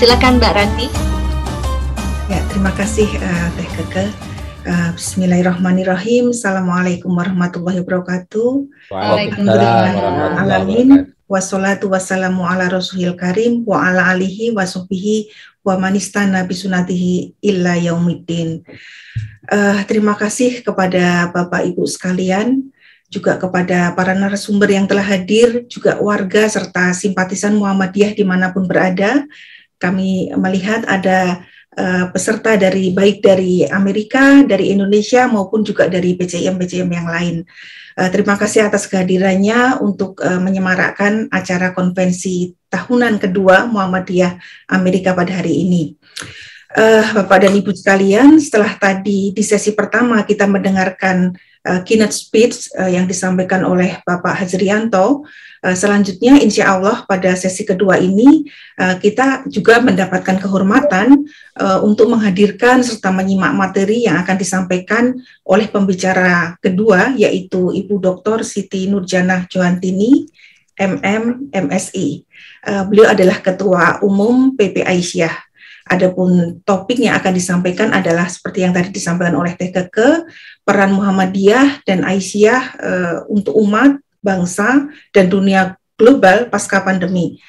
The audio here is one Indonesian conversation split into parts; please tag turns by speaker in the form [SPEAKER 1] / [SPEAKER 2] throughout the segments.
[SPEAKER 1] Silakan Mbak Ranti.
[SPEAKER 2] Ya, terima kasih Teh Keke. Bismillahirrahmanirrahim. Assalamualaikum warahmatullahi wabarakatuh. Alhamdulillahirrahmanirrahim. Wassalatu wassalamu ala rasulil karim wa ala alihi wa sahbihi wa manistana bisunatihi illa yaumiddin. Terima kasih kepada Bapak Ibu sekalian, juga kepada para narasumber yang telah hadir, juga warga serta simpatisan Muhammadiyah dimanapun berada. Kami melihat ada peserta baik dari Amerika, dari Indonesia maupun juga dari PCIM yang lain. Terima kasih atas kehadirannya untuk menyemarakkan acara konvensi tahunan kedua Muhammadiyah Amerika pada hari ini. Bapak dan Ibu sekalian, setelah tadi di sesi pertama kita mendengarkan keynote speech yang disampaikan oleh Bapak Hajrianto, selanjutnya insya Allah pada sesi kedua ini kita juga mendapatkan kehormatan untuk menghadirkan serta menyimak materi yang akan disampaikan oleh pembicara kedua, yaitu Ibu Dr. Siti Nurjanah Johantini, MM, MSI. Beliau adalah Ketua Umum PP Aisyah. Adapun topik yang akan disampaikan adalah seperti yang tadi disampaikan oleh Teh Keke, peran Muhammadiyah dan Aisyah untuk umat, bangsa, dan dunia global pasca pandemi.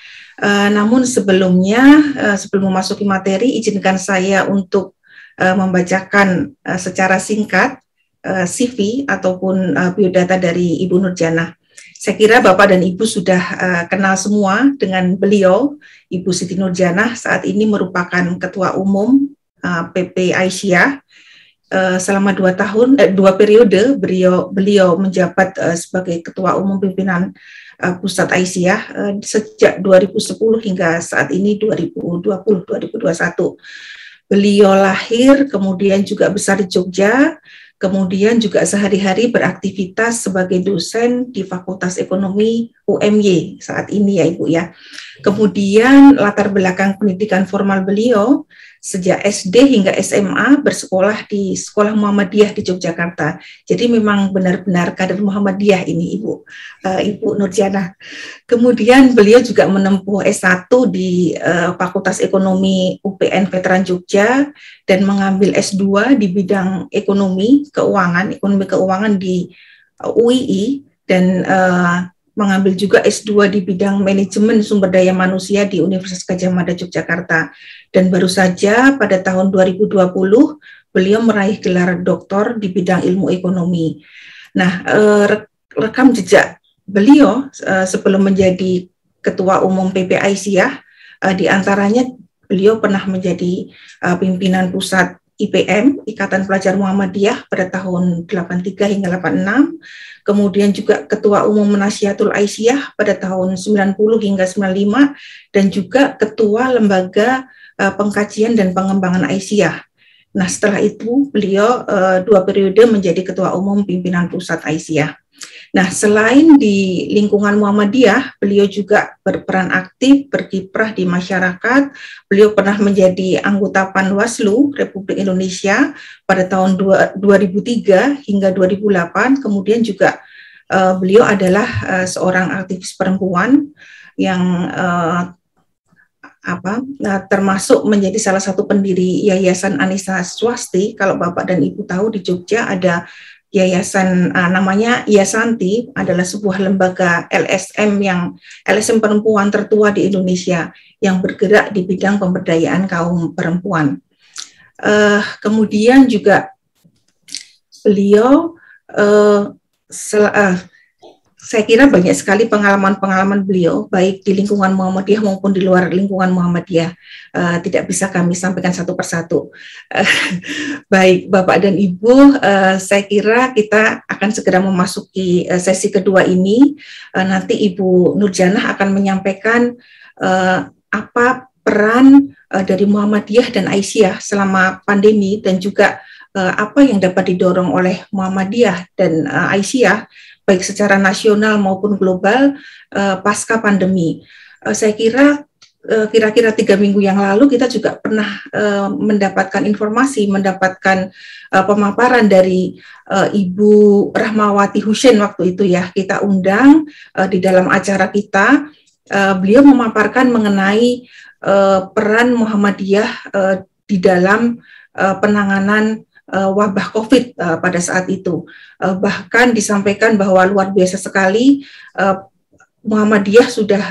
[SPEAKER 2] Namun sebelumnya, sebelum memasuki materi, izinkan saya untuk membacakan secara singkat CV ataupun biodata dari Ibu Nurjanah. Saya kira Bapak dan Ibu sudah kenal semua dengan beliau. Ibu Siti Nurjanah saat ini merupakan Ketua Umum PP Aisyah. Selama 2 periode beliau menjabat sebagai Ketua Umum Pimpinan Pusat Aisyah sejak 2010 hingga saat ini 2021. Beliau lahir, kemudian juga besar di Jogja, kemudian juga sehari-hari beraktivitas sebagai dosen di Fakultas Ekonomi UMY saat ini ya Ibu ya. Kemudian latar belakang pendidikan formal beliau sejak SD hingga SMA bersekolah di Sekolah Muhammadiyah di Yogyakarta. Jadi memang benar-benar kader Muhammadiyah ini Ibu Nurjanah. Kemudian beliau juga menempuh S1 di Fakultas Ekonomi UPN Veteran Jogja dan mengambil S2 di bidang ekonomi keuangan di UII dan mengambil juga S2 di bidang manajemen sumber daya manusia di Universitas Gadjah Mada Yogyakarta. Dan baru saja pada tahun 2020 beliau meraih gelar doktor di bidang ilmu ekonomi. Nah, rekam jejak beliau sebelum menjadi Ketua Umum PP Aisyah, di antaranya beliau pernah menjadi pimpinan pusat IPM, Ikatan Pelajar Muhammadiyah pada tahun 83 hingga 86, kemudian juga Ketua Umum Menasyiatul Aisyah pada tahun 90 hingga 95, dan juga Ketua Lembaga Pengkajian dan Pengembangan Aisyah. Nah, setelah itu beliau 2 periode menjadi Ketua Umum Pimpinan Pusat Aisyah. Nah, selain di lingkungan Muhammadiyah, beliau juga berperan aktif, berkiprah di masyarakat. Beliau pernah menjadi anggota Panwaslu Republik Indonesia pada tahun 2003 hingga 2008. Kemudian juga beliau adalah seorang aktivis perempuan yang termasuk menjadi salah satu pendiri Yayasan Anissa Swasti. Kalau Bapak dan Ibu tahu, di Jogja ada yayasan namanya Yasanti, adalah sebuah lembaga LSM perempuan tertua di Indonesia yang bergerak di bidang pemberdayaan kaum perempuan. Kemudian juga beliau saya kira banyak sekali pengalaman-pengalaman beliau, baik di lingkungan Muhammadiyah maupun di luar lingkungan Muhammadiyah. Tidak bisa kami sampaikan satu persatu. Baik, Bapak dan Ibu, saya kira kita akan segera memasuki sesi kedua ini. Nanti Ibu Nurjanah akan menyampaikan apa peran dari Muhammadiyah dan Aisyah selama pandemi, dan juga apa yang dapat didorong oleh Muhammadiyah dan Aisyah baik secara nasional maupun global pasca pandemi. Saya kira kira-kira 3 minggu yang lalu kita juga pernah mendapatkan informasi, mendapatkan pemaparan dari Ibu Rahmawati Hussein waktu itu ya. Kita undang di dalam acara kita beliau memaparkan mengenai peran Muhammadiyah di dalam penanganan wabah COVID pada saat itu. Bahkan disampaikan bahwa luar biasa sekali Muhammadiyah sudah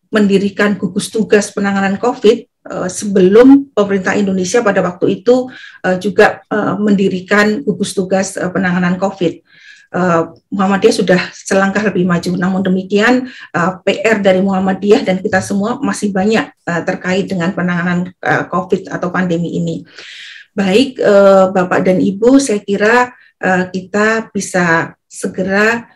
[SPEAKER 2] mendirikan gugus tugas penanganan COVID sebelum pemerintah Indonesia pada waktu itu juga mendirikan gugus tugas penanganan COVID. Muhammadiyah sudah selangkah lebih maju. Namun demikian, PR dari Muhammadiyah dan kita semua masih banyak terkait dengan penanganan COVID atau pandemi ini. Baik, Bapak dan Ibu, saya kira kita bisa segera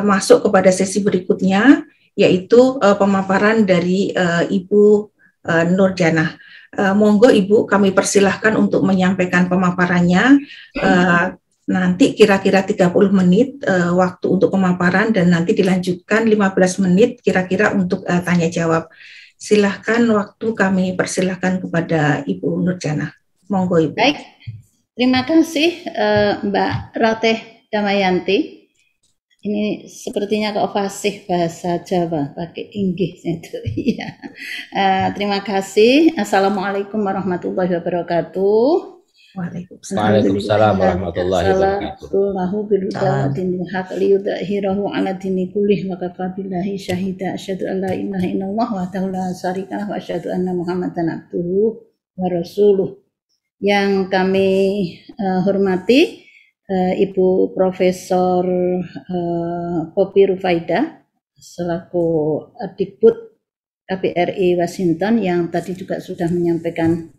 [SPEAKER 2] masuk kepada sesi berikutnya, yaitu pemaparan dari Ibu Nurjanah. Monggo Ibu, kami persilahkan untuk menyampaikan pemaparannya. Nanti kira-kira 30 menit waktu untuk pemaparan dan nanti dilanjutkan 15 menit kira-kira untuk tanya jawab. Silahkan waktu kami persilahkan kepada Ibu Nurjanah. Monggo Ibu.
[SPEAKER 1] Baik, terima kasih Mbak Ratih Damayanti. Ini sepertinya kok fasih bahasa Jawa pakai inggih itu. Iya. Terima kasih. Assalamualaikum warahmatullahi wabarakatuh.
[SPEAKER 3] Waalaikumsalam warahmatullahi wabarakatuh.
[SPEAKER 1] Allahu billahi haq liyudhhirahu 'ala dini kullih wa kafa billahi syahida asyhadu an la ilaha illallah wa la syarika lahu wa asyhadu anna Muhammadan abduhu wa rasuluh. Yang kami hormati Ibu Profesor Poppy Rufaidah selaku Dikbud KBRI Washington yang tadi juga sudah menyampaikan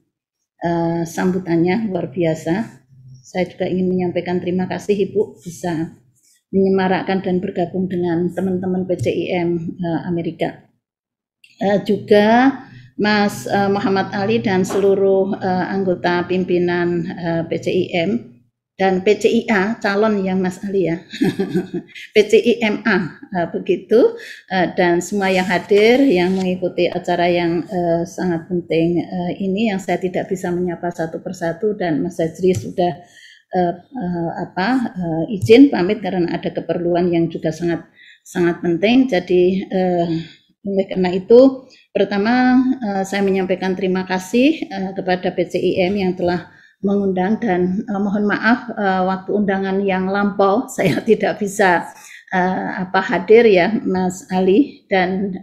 [SPEAKER 1] sambutannya luar biasa. Saya juga ingin menyampaikan terima kasih Ibu bisa menyemarakkan dan bergabung dengan teman-teman PCIM Amerika. Juga Mas Muhammad Ali dan seluruh anggota pimpinan PCIM dan PCIA calon yang Mas Ali ya PCIMA begitu dan semua yang hadir yang mengikuti acara yang sangat penting ini yang saya tidak bisa menyapa satu persatu dan Mas Hajri sudah izin pamit karena ada keperluan yang juga sangat penting. Jadi oleh karena itu pertama saya menyampaikan terima kasih kepada PCIM yang telah mengundang dan mohon maaf waktu undangan yang lampau saya tidak bisa hadir ya Mas Ali dan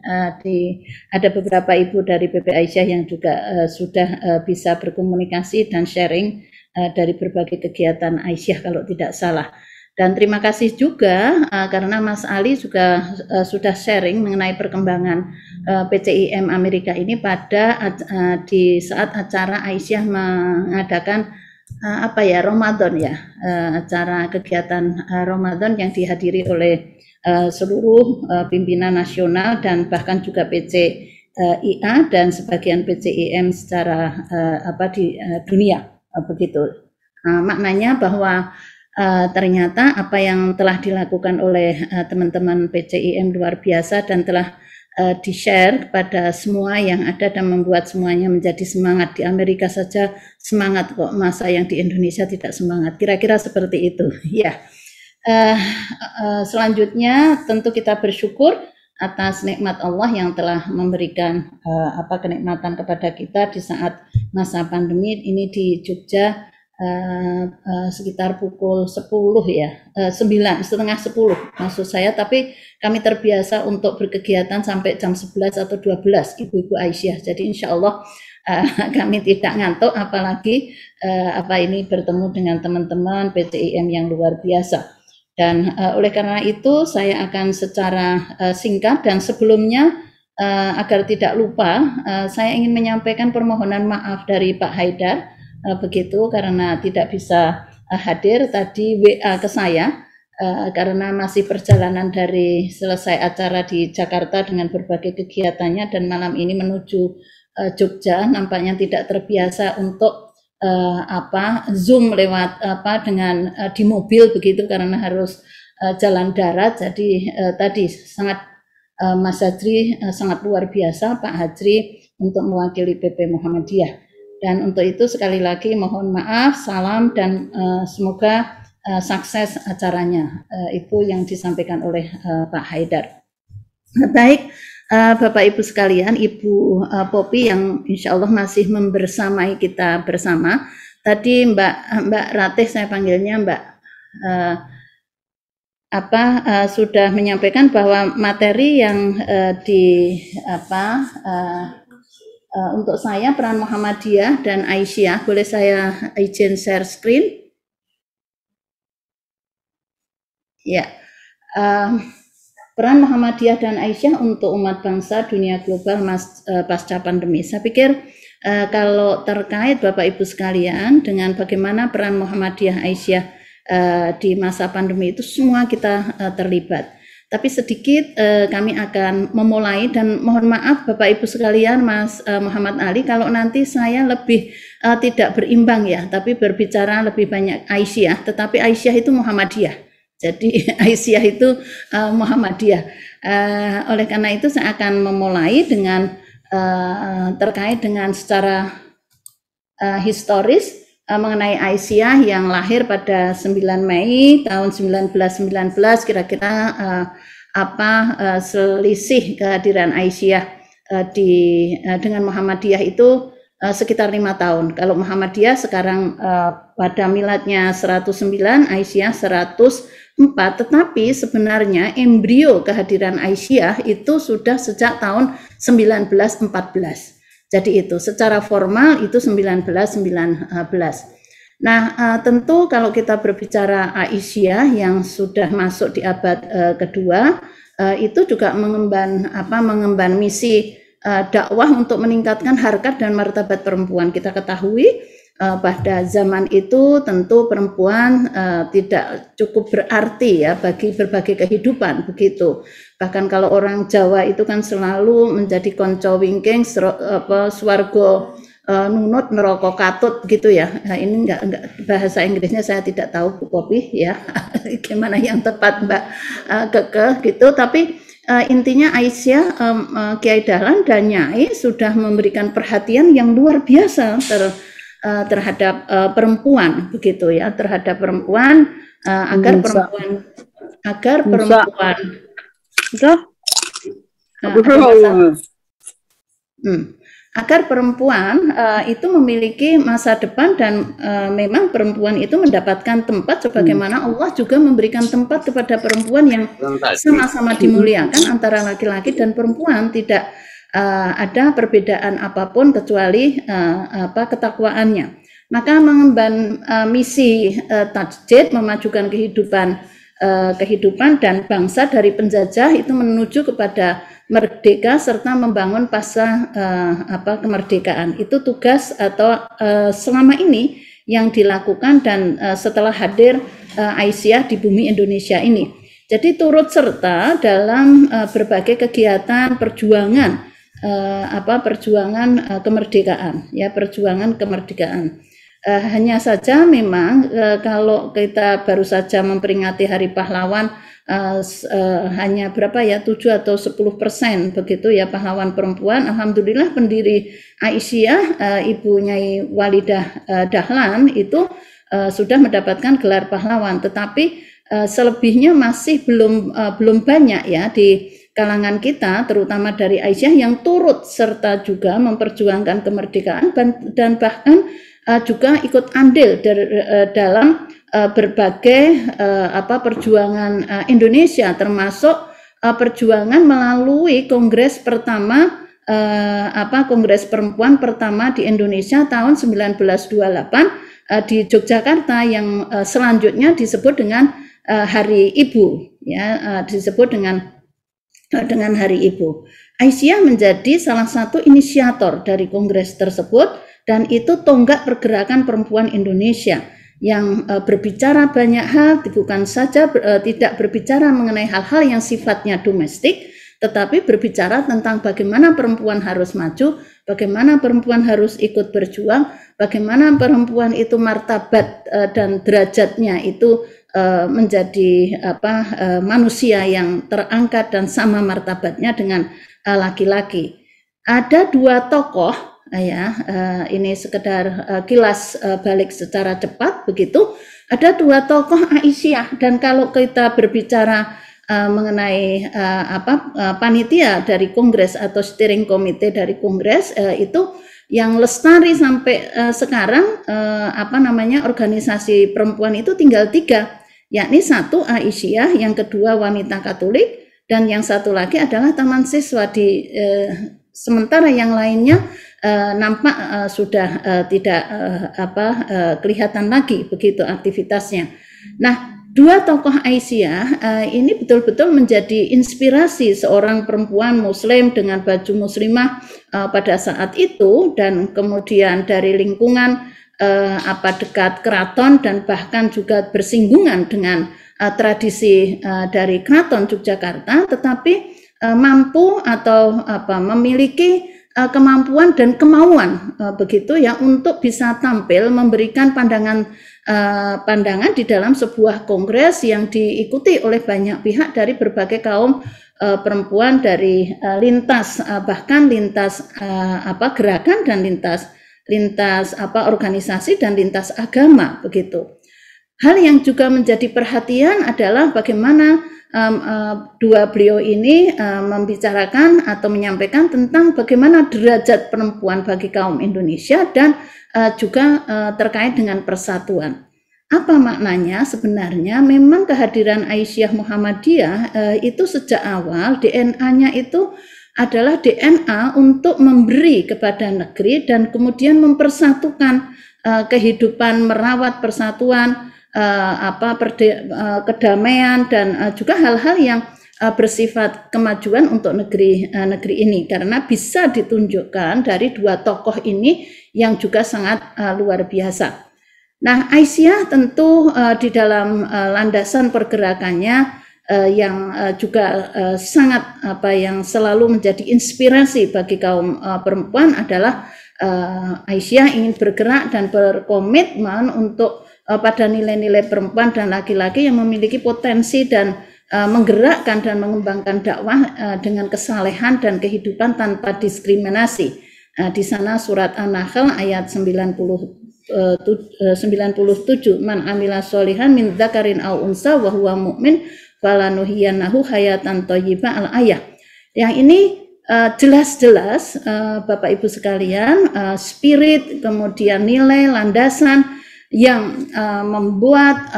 [SPEAKER 1] ada beberapa ibu dari PP Aisyah yang juga sudah bisa berkomunikasi dan sharing dari berbagai kegiatan Aisyah kalau tidak salah. Dan terima kasih juga karena Mas Ali juga sudah sharing mengenai perkembangan PCIM Amerika ini pada di saat acara Aisyah mengadakan Ramadan ya, acara kegiatan Ramadan yang dihadiri oleh seluruh pimpinan nasional dan bahkan juga PCIA dan sebagian PCIM secara di dunia begitu. Maknanya bahwa ternyata apa yang telah dilakukan oleh teman-teman PCIM luar biasa dan telah di-share kepada semua yang ada dan membuat semuanya menjadi semangat. Di Amerika saja semangat kok, masa yang di Indonesia tidak semangat. Kira-kira seperti itu. Ya. Selanjutnya tentu kita bersyukur atas nikmat Allah yang telah memberikan kenikmatan kepada kita di saat masa pandemi ini di Jogja. Sekitar pukul 10 ya, 9:30 maksud saya, tapi kami terbiasa untuk berkegiatan sampai jam 11 atau 12 ibu-ibu Aisyah, jadi insya Allah kami tidak ngantuk, apalagi ini bertemu dengan teman-teman PCIM yang luar biasa. Dan oleh karena itu saya akan secara singkat dan sebelumnya agar tidak lupa saya ingin menyampaikan permohonan maaf dari Pak Haidar begitu karena tidak bisa hadir tadi WA ke saya karena masih perjalanan dari selesai acara di Jakarta dengan berbagai kegiatannya dan malam ini menuju Jogja nampaknya tidak terbiasa untuk Zoom lewat dengan di mobil begitu karena harus jalan darat. Jadi tadi sangat Mas Hajri sangat luar biasa Pak Hajri untuk mewakili PP Muhammadiyah. Dan untuk itu sekali lagi mohon maaf, salam dan semoga sukses acaranya. Itu yang disampaikan oleh Pak Haidar. Baik, Bapak Ibu sekalian, Ibu Popi yang insya Allah masih membersamai kita bersama. Tadi Mbak Ratih, saya panggilnya Mbak, sudah menyampaikan bahwa materi yang untuk saya peran Muhammadiyah dan Aisyah. Boleh saya izin share screen? Ya. Peran Muhammadiyah dan Aisyah untuk umat bangsa dunia global pasca pandemi. Saya pikir kalau terkait Bapak Ibu sekalian dengan bagaimana peran Muhammadiyah Aisyah di masa pandemi itu semua kita terlibat. Tapi sedikit kami akan memulai, dan mohon maaf Bapak Ibu sekalian, Mas Muhammad Ali, kalau nanti saya lebih tidak berimbang ya, tapi berbicara lebih banyak Aisyah, tetapi Aisyah itu Muhammadiyah. Jadi Aisyah itu Muhammadiyah. Oleh karena itu saya akan memulai dengan terkait dengan secara historis mengenai Aisyah yang lahir pada 9 Mei tahun 1919. Kira-kira selisih kehadiran Aisyah dengan Muhammadiyah itu sekitar 5 tahun. Kalau Muhammadiyah sekarang pada miladnya 109, Aisyah 104, tetapi sebenarnya embrio kehadiran Aisyah itu sudah sejak tahun 1914. Jadi itu secara formal itu 1919. Nah, tentu kalau kita berbicara Aisyah yang sudah masuk di abad kedua, itu juga mengemban misi dakwah untuk meningkatkan harkat dan martabat perempuan. Kita ketahui pada zaman itu tentu perempuan tidak cukup berarti ya bagi berbagai kehidupan, begitu. Bahkan kalau orang Jawa itu kan selalu menjadi konco wingking, swargo nunut, neraka katut gitu ya. Nah, ini enggak bahasa Inggrisnya saya tidak tahu Bu Popi ya. Gimana yang tepat Mbak Keke gitu, tapi intinya Aisyah, Kiai Dahlan dan Nyai sudah memberikan perhatian yang luar biasa terhadap perempuan, begitu ya, terhadap perempuan agar perempuan itu memiliki masa depan, dan memang perempuan itu mendapatkan tempat sebagaimana Allah juga memberikan tempat kepada perempuan yang sama-sama dimuliakan antara laki-laki dan perempuan. Tidak ada perbedaan apapun kecuali ketakwaannya. Maka mengemban misi tajdid, memajukan kehidupan dan bangsa dari penjajah itu menuju kepada merdeka serta membangun pasca kemerdekaan. Itu tugas atau selama ini yang dilakukan, dan setelah hadir Aisyah di bumi Indonesia ini. Jadi turut serta dalam berbagai kegiatan perjuangan kemerdekaan, ya, perjuangan kemerdekaan. Hanya saja memang kalau kita baru saja memperingati Hari Pahlawan, hanya berapa ya, 7 atau 10% begitu ya pahlawan perempuan. Alhamdulillah pendiri Aisyah, Ibu Nyai Walidah Dahlan itu sudah mendapatkan gelar pahlawan, tetapi selebihnya masih belum banyak ya di kalangan kita, terutama dari Aisyah yang turut serta juga memperjuangkan kemerdekaan dan bahkan juga ikut andil dalam berbagai perjuangan Indonesia, termasuk perjuangan melalui kongres pertama, kongres perempuan pertama di Indonesia tahun 1928 di Yogyakarta, yang selanjutnya disebut dengan Hari Ibu, ya, disebut dengan Hari Ibu. Aisyah menjadi salah satu inisiator dari kongres tersebut, dan itu tonggak pergerakan perempuan Indonesia yang berbicara banyak hal, bukan saja tidak berbicara mengenai hal-hal yang sifatnya domestik, tetapi berbicara tentang bagaimana perempuan harus maju, bagaimana perempuan harus ikut berjuang, bagaimana perempuan itu martabat dan derajatnya itu menjadi manusia yang terangkat dan sama martabatnya dengan laki-laki. Ada 2 tokoh ya, ini sekedar kilas balik secara cepat begitu. Ada 2 tokoh Aisyah, dan kalau kita berbicara mengenai panitia dari Kongres atau steering committee dari Kongres itu yang lestari sampai sekarang organisasi perempuan itu tinggal 3, yakni 1 Aisyah, yang kedua Wanita Katolik, dan yang satu lagi adalah Taman Siswa. Sementara yang lainnya nampak sudah tidak kelihatan lagi begitu aktivitasnya. Nah, 2 tokoh Aisyah ini betul-betul menjadi inspirasi seorang perempuan Muslim dengan baju muslimah pada saat itu, dan kemudian dari lingkungan dekat keraton dan bahkan juga bersinggungan dengan tradisi dari Keraton Yogyakarta, tetapi mampu atau memiliki kemampuan dan kemauan begitu ya untuk bisa tampil memberikan pandangan di dalam sebuah kongres yang diikuti oleh banyak pihak dari berbagai kaum perempuan dari lintas gerakan dan lintas organisasi dan lintas agama begitu. Hal yang juga menjadi perhatian adalah bagaimana dua beliau ini membicarakan atau menyampaikan tentang bagaimana derajat perempuan bagi kaum Indonesia dan juga terkait dengan persatuan. Apa maknanya? Sebenarnya memang kehadiran Aisyah Muhammadiyah itu sejak awal DNA-nya itu adalah DNA untuk memberi kepada negeri dan kemudian mempersatukan kehidupan, merawat persatuan, kedamaian dan juga hal-hal yang bersifat kemajuan untuk negeri ini, karena bisa ditunjukkan dari 2 tokoh ini yang juga sangat luar biasa. Nah, Aisyah tentu di dalam landasan pergerakannya yang juga sangat yang selalu menjadi inspirasi bagi kaum perempuan adalah Aisyah ingin bergerak dan berkomitmen untuk pada nilai-nilai perempuan dan laki-laki yang memiliki potensi dan menggerakkan dan mengembangkan dakwah dengan kesalehan dan kehidupan tanpa diskriminasi. Di sana surat An-Nahl ayat 97, man amila sholihan min dzakarin aw unsa wa huwa mu'min falanuhyiyannahu hayatan thayyibah al-ayah. Yang ini jelas-jelas Bapak Ibu sekalian, spirit, kemudian nilai, landasan yang membuat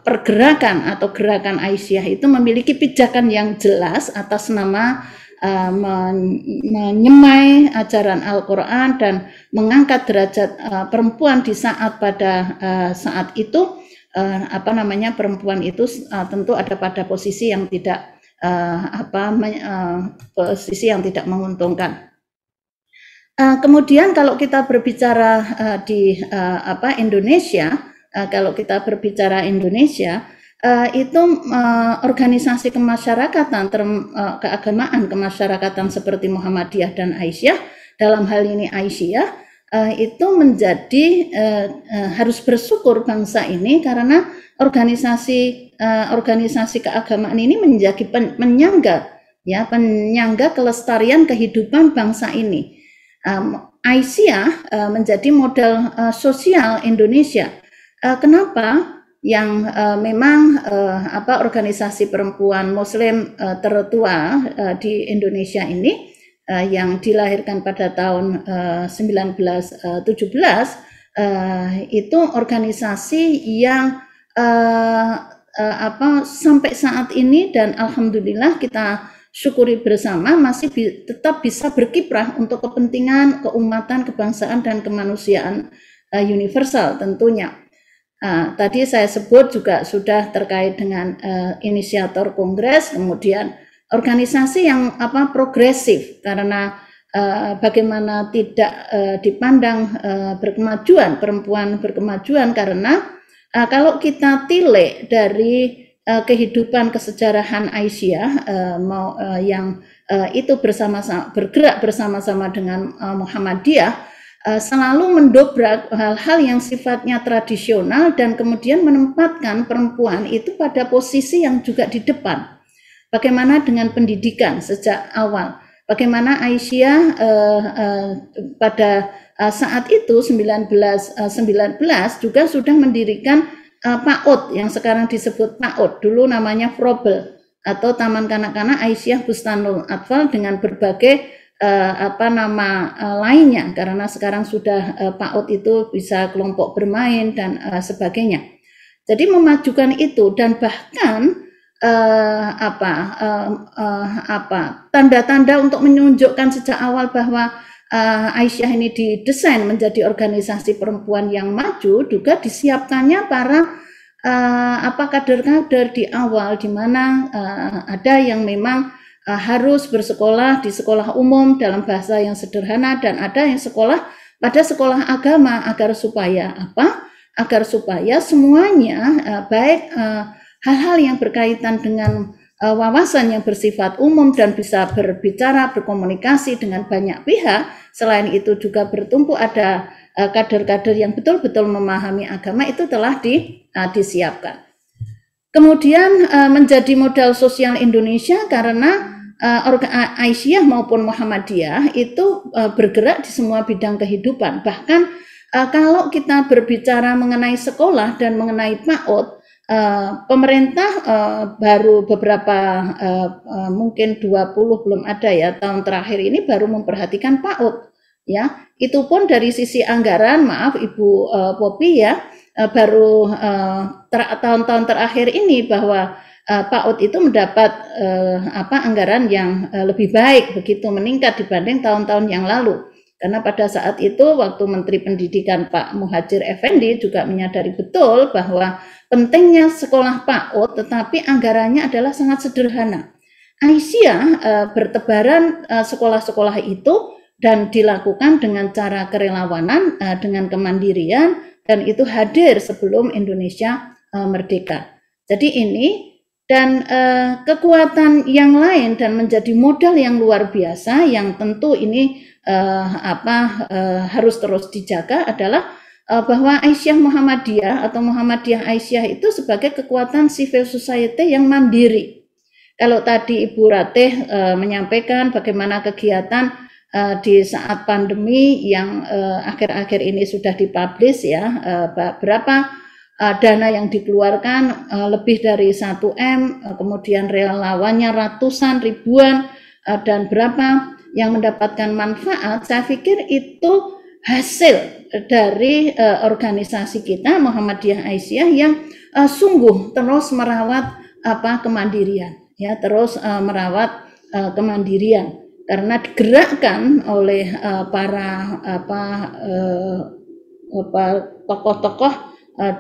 [SPEAKER 1] pergerakan atau gerakan Aisyah itu memiliki pijakan yang jelas atas nama menyemai ajaran Al-Quran dan mengangkat derajat perempuan di saat itu perempuan itu tentu ada pada posisi yang tidak menguntungkan. Kemudian kalau kita berbicara di Indonesia, itu organisasi kemasyarakatan, keagamaan kemasyarakatan seperti Muhammadiyah dan Aisyah, dalam hal ini Aisyah, itu menjadi harus bersyukur bangsa ini karena organisasi keagamaan ini menjadi penyangga kelestarian kehidupan bangsa ini. Aisyah menjadi model sosial Indonesia. Kenapa? Yang memang organisasi perempuan Muslim tertua di Indonesia ini yang dilahirkan pada tahun 1917 itu organisasi yang sampai saat ini dan alhamdulillah kita syukuri bersama masih tetap bisa berkiprah untuk kepentingan keumatan, kebangsaan dan kemanusiaan universal tentunya. Tadi saya sebut juga sudah terkait dengan inisiator kongres, kemudian organisasi yang progresif karena bagaimana tidak dipandang berkemajuan, perempuan berkemajuan, karena kalau kita tilik dari kehidupan kesejarahan Aisyah yang itu bergerak bersama-sama dengan Muhammadiyah, selalu mendobrak hal-hal yang sifatnya tradisional dan kemudian menempatkan perempuan itu pada posisi yang juga di depan. Bagaimana dengan pendidikan sejak awal? Bagaimana Aisyah pada saat itu 1919 juga sudah mendirikan PAUD yang sekarang disebut PAUD, dulu namanya Frobel, atau Taman Kanak-kanak Aisyah Bustanul Atfal dengan berbagai lainnya, karena sekarang sudah PAUD itu bisa kelompok bermain dan sebagainya. Jadi memajukan itu, dan bahkan tanda-tanda untuk menunjukkan sejak awal bahwa Aisyah ini didesain menjadi organisasi perempuan yang maju, juga disiapkannya para kader-kader di awal, di mana ada yang memang harus bersekolah di sekolah umum dalam bahasa yang sederhana, dan ada yang sekolah pada sekolah agama, agar supaya semuanya baik hal-hal yang berkaitan dengan wawasan yang bersifat umum dan bisa berbicara, berkomunikasi dengan banyak pihak. Selain itu juga bertumpu ada kader-kader yang betul-betul memahami agama, itu telah disiapkan. Kemudian menjadi modal sosial Indonesia karena Aisyah maupun Muhammadiyah itu bergerak di semua bidang kehidupan. Bahkan kalau kita berbicara mengenai sekolah dan mengenai PAUD, pemerintah baru beberapa mungkin 20 belum ada ya, tahun terakhir ini baru memperhatikan PAUD ya. Itu pun dari sisi anggaran, maaf Ibu Popi ya, baru tahun-tahun terakhir ini bahwa PAUD itu mendapat anggaran yang lebih baik, begitu meningkat dibanding tahun-tahun yang lalu. Karena pada saat itu waktu Menteri Pendidikan Pak Muhadjir Effendi juga menyadari betul bahwa pentingnya sekolah PAUD, tetapi anggarannya adalah sangat sederhana. Aisyah bertebaran sekolah-sekolah itu dan dilakukan dengan cara kerelawanan, dengan kemandirian, dan itu hadir sebelum Indonesia merdeka. Jadi ini dan kekuatan yang lain dan menjadi modal yang luar biasa yang tentu ini harus terus dijaga adalah bahwa Aisyah Muhammadiyah atau Muhammadiyah Aisyah itu sebagai kekuatan civil society yang mandiri. Kalau tadi Ibu Ratih menyampaikan bagaimana kegiatan di saat pandemi yang akhir-akhir ini sudah dipublish ya, berapa dana yang dikeluarkan, lebih dari 1M, kemudian relawannya ratusan, ribuan, dan berapa yang mendapatkan manfaat. Saya pikir itu hasil dari organisasi kita Muhammadiyah Aisyah yang sungguh terus merawat kemandirian ya, terus merawat kemandirian, karena digerakkan oleh para tokoh-tokoh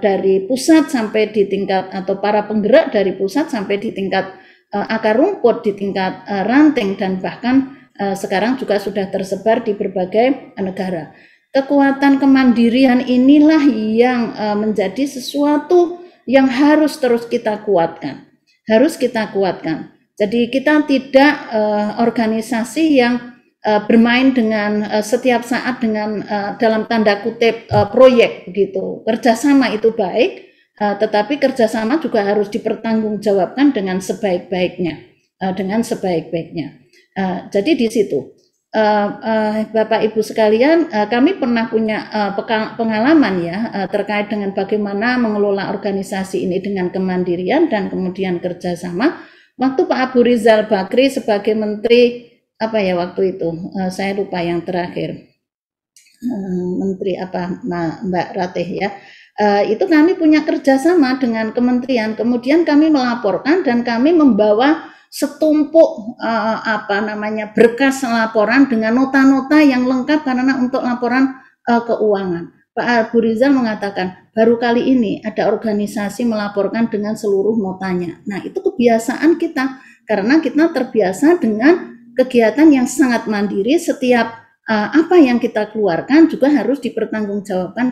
[SPEAKER 1] dari pusat sampai di tingkat, atau para penggerak dari pusat sampai di tingkat akar rumput, di tingkat ranting, dan bahkan sekarang juga sudah tersebar di berbagai negara. Kekuatan kemandirian inilah yang menjadi sesuatu yang harus terus kita kuatkan. Jadi kita tidak organisasi yang bermain dengan setiap saat dengan dalam tanda kutip proyek begitu. Kerjasama itu baik, tetapi kerjasama juga harus dipertanggungjawabkan dengan sebaik-baiknya, jadi di situ Bapak Ibu sekalian, kami pernah punya pengalaman ya terkait dengan bagaimana mengelola organisasi ini dengan kemandirian dan kemudian kerjasama. Waktu Pak Abu Rizal Bakri sebagai Menteri waktu itu, saya lupa yang terakhir, Menteri Mbak Ratih ya, itu kami punya kerjasama dengan kementerian, kemudian kami melaporkan dan kami membawa setumpuk berkas laporan dengan nota-nota yang lengkap karena untuk laporan keuangan. Pak Abu Rizal mengatakan baru kali ini ada organisasi melaporkan dengan seluruh notanya. Nah, itu kebiasaan kita karena kita terbiasa dengan kegiatan yang sangat mandiri. Setiap apa yang kita keluarkan juga harus dipertanggungjawabkan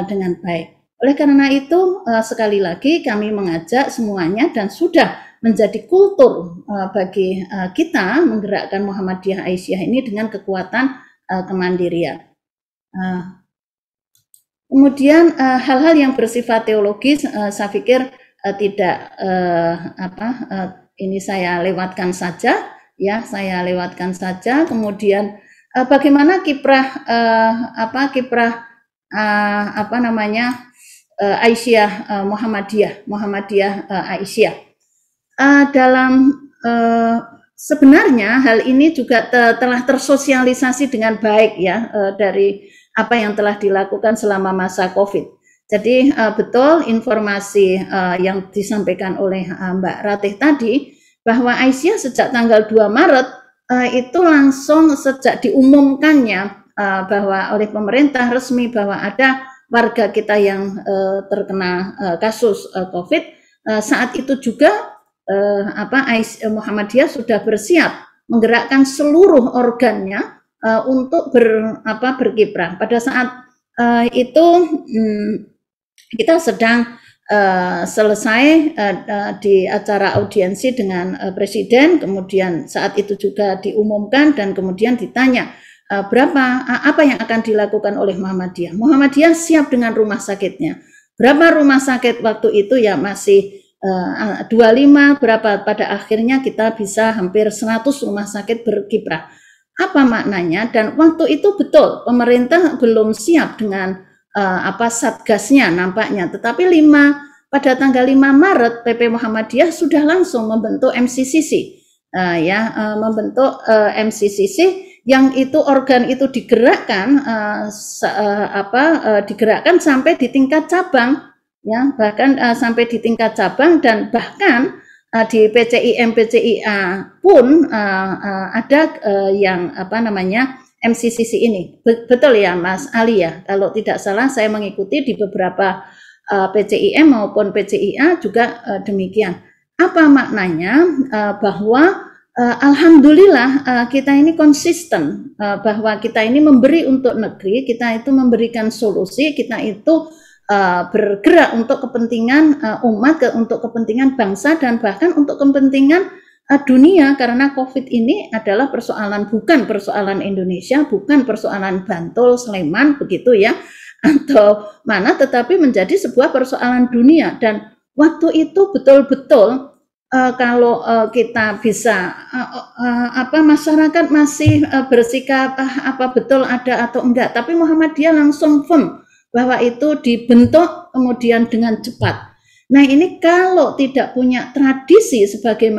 [SPEAKER 1] dengan baik. Oleh karena itu sekali lagi kami mengajak semuanya dan sudah menjadi kultur bagi kita menggerakkan Muhammadiyah Aisyah ini dengan kekuatan kemandirian. Kemudian hal-hal yang bersifat teologis saya pikir tidak ini saya lewatkan saja ya, kemudian bagaimana kiprah Aisyah Muhammadiyah Aisyah. dalam sebenarnya hal ini juga telah tersosialisasi dengan baik ya dari apa yang telah dilakukan selama masa COVID. Jadi betul informasi yang disampaikan oleh Mbak Ratih tadi bahwa Aisyah sejak tanggal 2 Maret itu langsung sejak diumumkannya bahwa oleh pemerintah resmi bahwa ada warga kita yang terkena kasus COVID, saat itu juga Muhammadiyah sudah bersiap menggerakkan seluruh organnya untuk berkiprah. Pada saat itu kita sedang selesai di acara audiensi dengan presiden, kemudian saat itu juga diumumkan dan kemudian ditanya apa yang akan dilakukan oleh Muhammadiyah. Muhammadiyah siap dengan rumah sakitnya. Berapa rumah sakit waktu itu ya masih 25, berapa pada akhirnya kita bisa hampir 100 rumah sakit berkiprah. Apa maknanya? Dan waktu itu betul pemerintah belum siap dengan satgasnya nampaknya, tetapi pada tanggal 5 Maret PP Muhammadiyah sudah langsung membentuk MCCC, membentuk MCCC yang itu organ itu digerakkan digerakkan sampai di tingkat cabang, ya bahkan sampai di tingkat cabang dan bahkan di PCIM PCIA pun ada yang MCCC ini. Betul ya Mas Ali ya, kalau tidak salah saya mengikuti di beberapa PCIM maupun PCIA juga demikian. Apa maknanya? Bahwa alhamdulillah kita ini konsisten, bahwa kita ini memberi untuk negeri, kita itu memberikan solusi, kita itu bergerak untuk kepentingan umat, untuk kepentingan bangsa dan bahkan untuk kepentingan dunia, karena COVID ini adalah bukan persoalan Indonesia, bukan persoalan Bantul, Sleman, begitu ya, atau mana, tetapi menjadi sebuah persoalan dunia. Dan waktu itu betul-betul kalau kita bisa masyarakat masih bersikap apa betul ada atau enggak, tapi Muhammadiyah langsung firm bahwa itu dibentuk kemudian dengan cepat. Nah ini kalau tidak punya tradisi sebagai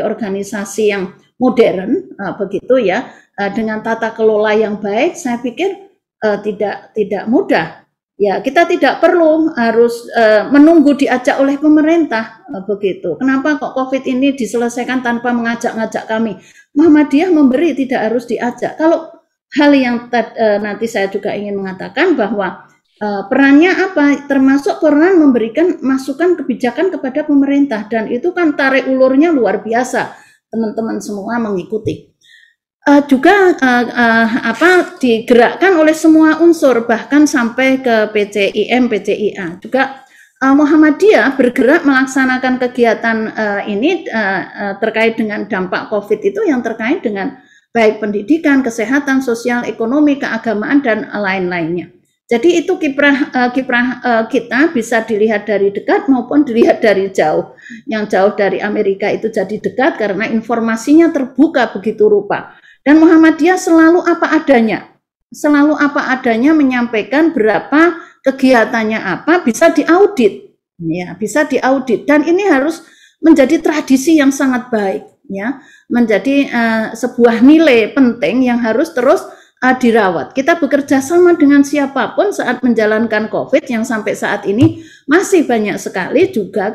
[SPEAKER 1] organisasi yang modern begitu ya, dengan tata kelola yang baik, saya pikir tidak mudah. Ya kita tidak perlu harus menunggu diajak oleh pemerintah begitu. Kenapa kok COVID ini diselesaikan tanpa mengajak-ngajak kami? Muhammadiyah memberi, tidak harus diajak. Kalau hal yang nanti saya juga ingin mengatakan bahwa perannya apa? Termasuk peran memberikan masukan kebijakan kepada pemerintah, dan itu kan tarik ulurnya luar biasa, teman-teman semua mengikuti. Juga digerakkan oleh semua unsur, bahkan sampai ke PCIM, PCIA. Juga Muhammadiyah bergerak melaksanakan kegiatan ini terkait dengan dampak COVID itu yang terkait dengan baik pendidikan, kesehatan, sosial, ekonomi, keagamaan, dan lain-lainnya. Jadi itu kiprah kita bisa dilihat dari dekat maupun dilihat dari jauh. Yang jauh dari Amerika itu jadi dekat karena informasinya terbuka begitu rupa. Dan Muhammadiyah selalu apa adanya menyampaikan berapa kegiatannya apa, bisa diaudit, ya bisa diaudit. Dan ini harus menjadi tradisi yang sangat baik, ya menjadi sebuah nilai penting yang harus terus dirawat. Kita bekerja sama dengan siapapun saat menjalankan COVID, yang sampai saat ini masih banyak sekali juga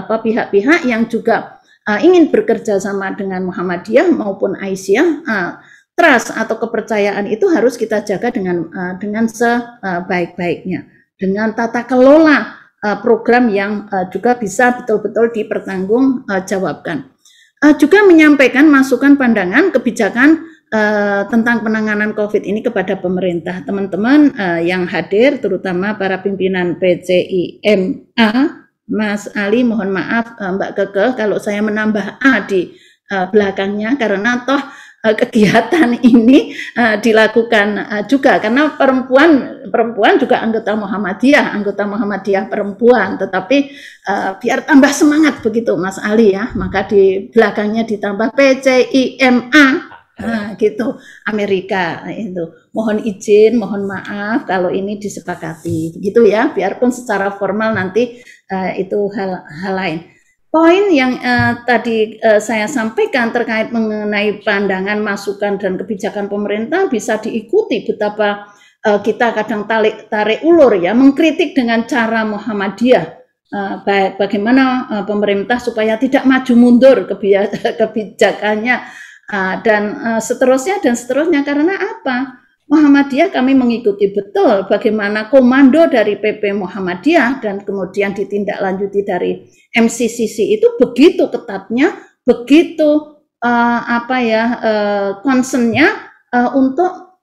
[SPEAKER 1] pihak-pihak yang juga ingin bekerja sama dengan Muhammadiyah maupun Aisyah. Trust atau kepercayaan itu harus kita jaga dengan sebaik-baiknya, dengan tata kelola program yang juga bisa betul-betul dipertanggungjawabkan. Juga menyampaikan masukan, pandangan, kebijakan tentang penanganan COVID ini kepada pemerintah. Teman-teman yang hadir, terutama para pimpinan PCIMA, Mas Ali, mohon maaf Mbak Keke kalau saya menambah A di belakangnya, karena toh kegiatan ini dilakukan juga karena perempuan juga anggota Muhammadiyah perempuan, tetapi biar tambah semangat begitu Mas Ali ya, maka di belakangnya ditambah PCIMA. Gitu Amerika itu. Mohon izin, mohon maaf kalau ini disepakati, begitu ya. Biarpun secara formal nanti itu hal lain. poin yang tadi saya sampaikan terkait mengenai pandangan, masukan, dan kebijakan pemerintah bisa diikuti betapa kita kadang tarik ulur ya, mengkritik dengan cara Muhammadiyah. Bagaimana pemerintah supaya tidak maju mundur kebijakannya dan seterusnya karena apa? Muhammadiyah kami mengikuti betul bagaimana komando dari PP Muhammadiyah dan kemudian ditindaklanjuti dari MCCC itu begitu ketatnya, begitu concernnya untuk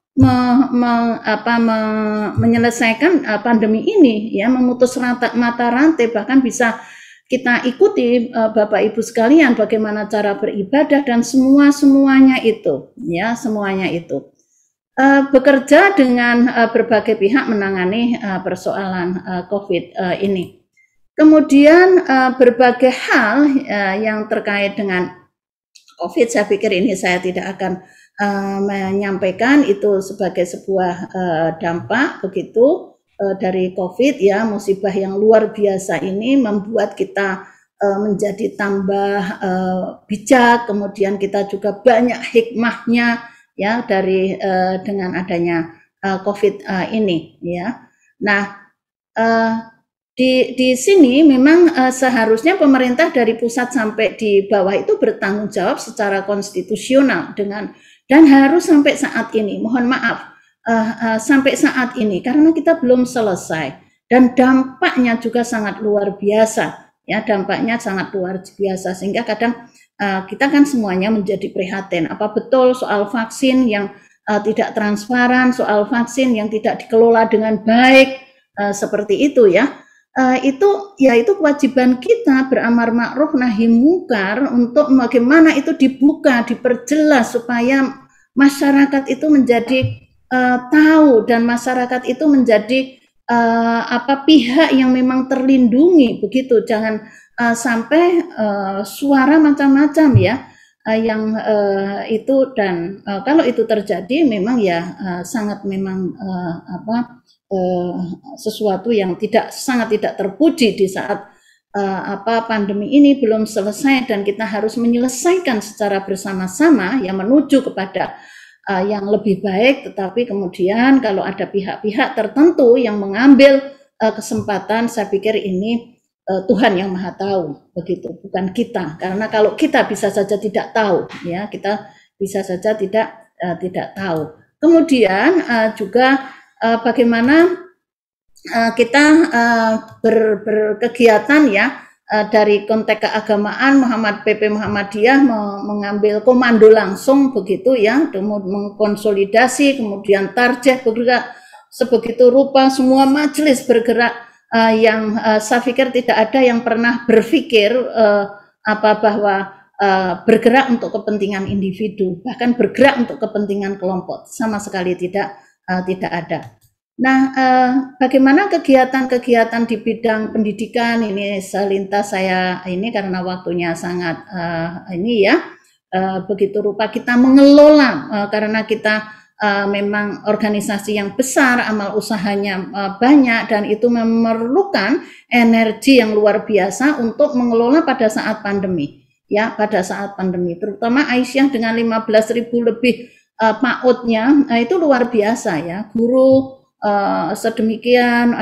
[SPEAKER 1] menyelesaikan pandemi ini, ya, memutus mata rantai, bahkan bisa kita ikuti Bapak Ibu sekalian bagaimana cara beribadah dan semuanya itu, ya, semuanya itu. Bekerja dengan berbagai pihak menangani persoalan COVID ini. Kemudian berbagai hal yang terkait dengan COVID, saya pikir ini saya tidak akan menyampaikan itu sebagai sebuah dampak begitu dari COVID, ya, musibah yang luar biasa ini membuat kita menjadi tambah bijak, kemudian kita juga banyak hikmahnya, ya, dari dengan adanya COVID ini, ya. Nah, di sini memang seharusnya pemerintah dari pusat sampai di bawah itu bertanggung jawab secara konstitusional dan harus sampai saat ini, mohon maaf, sampai saat ini karena kita belum selesai dan dampaknya juga sangat luar biasa, ya, dampaknya sangat luar biasa sehingga kadang kita kan semuanya menjadi prihatin. Apa betul soal vaksin yang tidak transparan, soal vaksin yang tidak dikelola dengan baik, seperti itu, ya. Itu kewajiban kita beramar ma'ruf nahi mungkar untuk bagaimana itu dibuka, diperjelas supaya masyarakat itu menjadi tahu dan masyarakat itu menjadi pihak yang memang terlindungi begitu. Jangan sampai suara macam-macam, ya, yang itu dan kalau itu terjadi memang ya sangat memang sesuatu yang sangat tidak terpuji di saat pandemi ini belum selesai dan kita harus menyelesaikan secara bersama-sama, ya, menuju kepada yang lebih baik. Tetapi kemudian kalau ada pihak-pihak tertentu yang mengambil kesempatan, saya pikir ini Tuhan yang Maha Tahu, begitu, bukan kita. Karena kalau kita bisa saja tidak tahu, ya, kita bisa saja tidak tahu. Kemudian juga bagaimana kita berkegiatan, ya, dari konteks keagamaan PP Muhammadiyah mengambil komando langsung begitu, ya, mengkonsolidasi, kemudian tarjih bergerak sebegitu rupa, semua majelis bergerak. Yang saya pikir tidak ada yang pernah berpikir bahwa bergerak untuk kepentingan individu, bahkan bergerak untuk kepentingan kelompok, sama sekali tidak ada. Nah, bagaimana kegiatan-kegiatan di bidang pendidikan ini selintas saya ini karena waktunya sangat ini, ya, begitu rupa kita mengelola karena kita memang organisasi yang besar, amal usahanya banyak dan itu memerlukan energi yang luar biasa untuk mengelola pada saat pandemi, ya, pada saat pandemi, terutama Aisyah dengan 15.000 lebih PAUD-nya itu luar biasa, ya, guru sedemikian,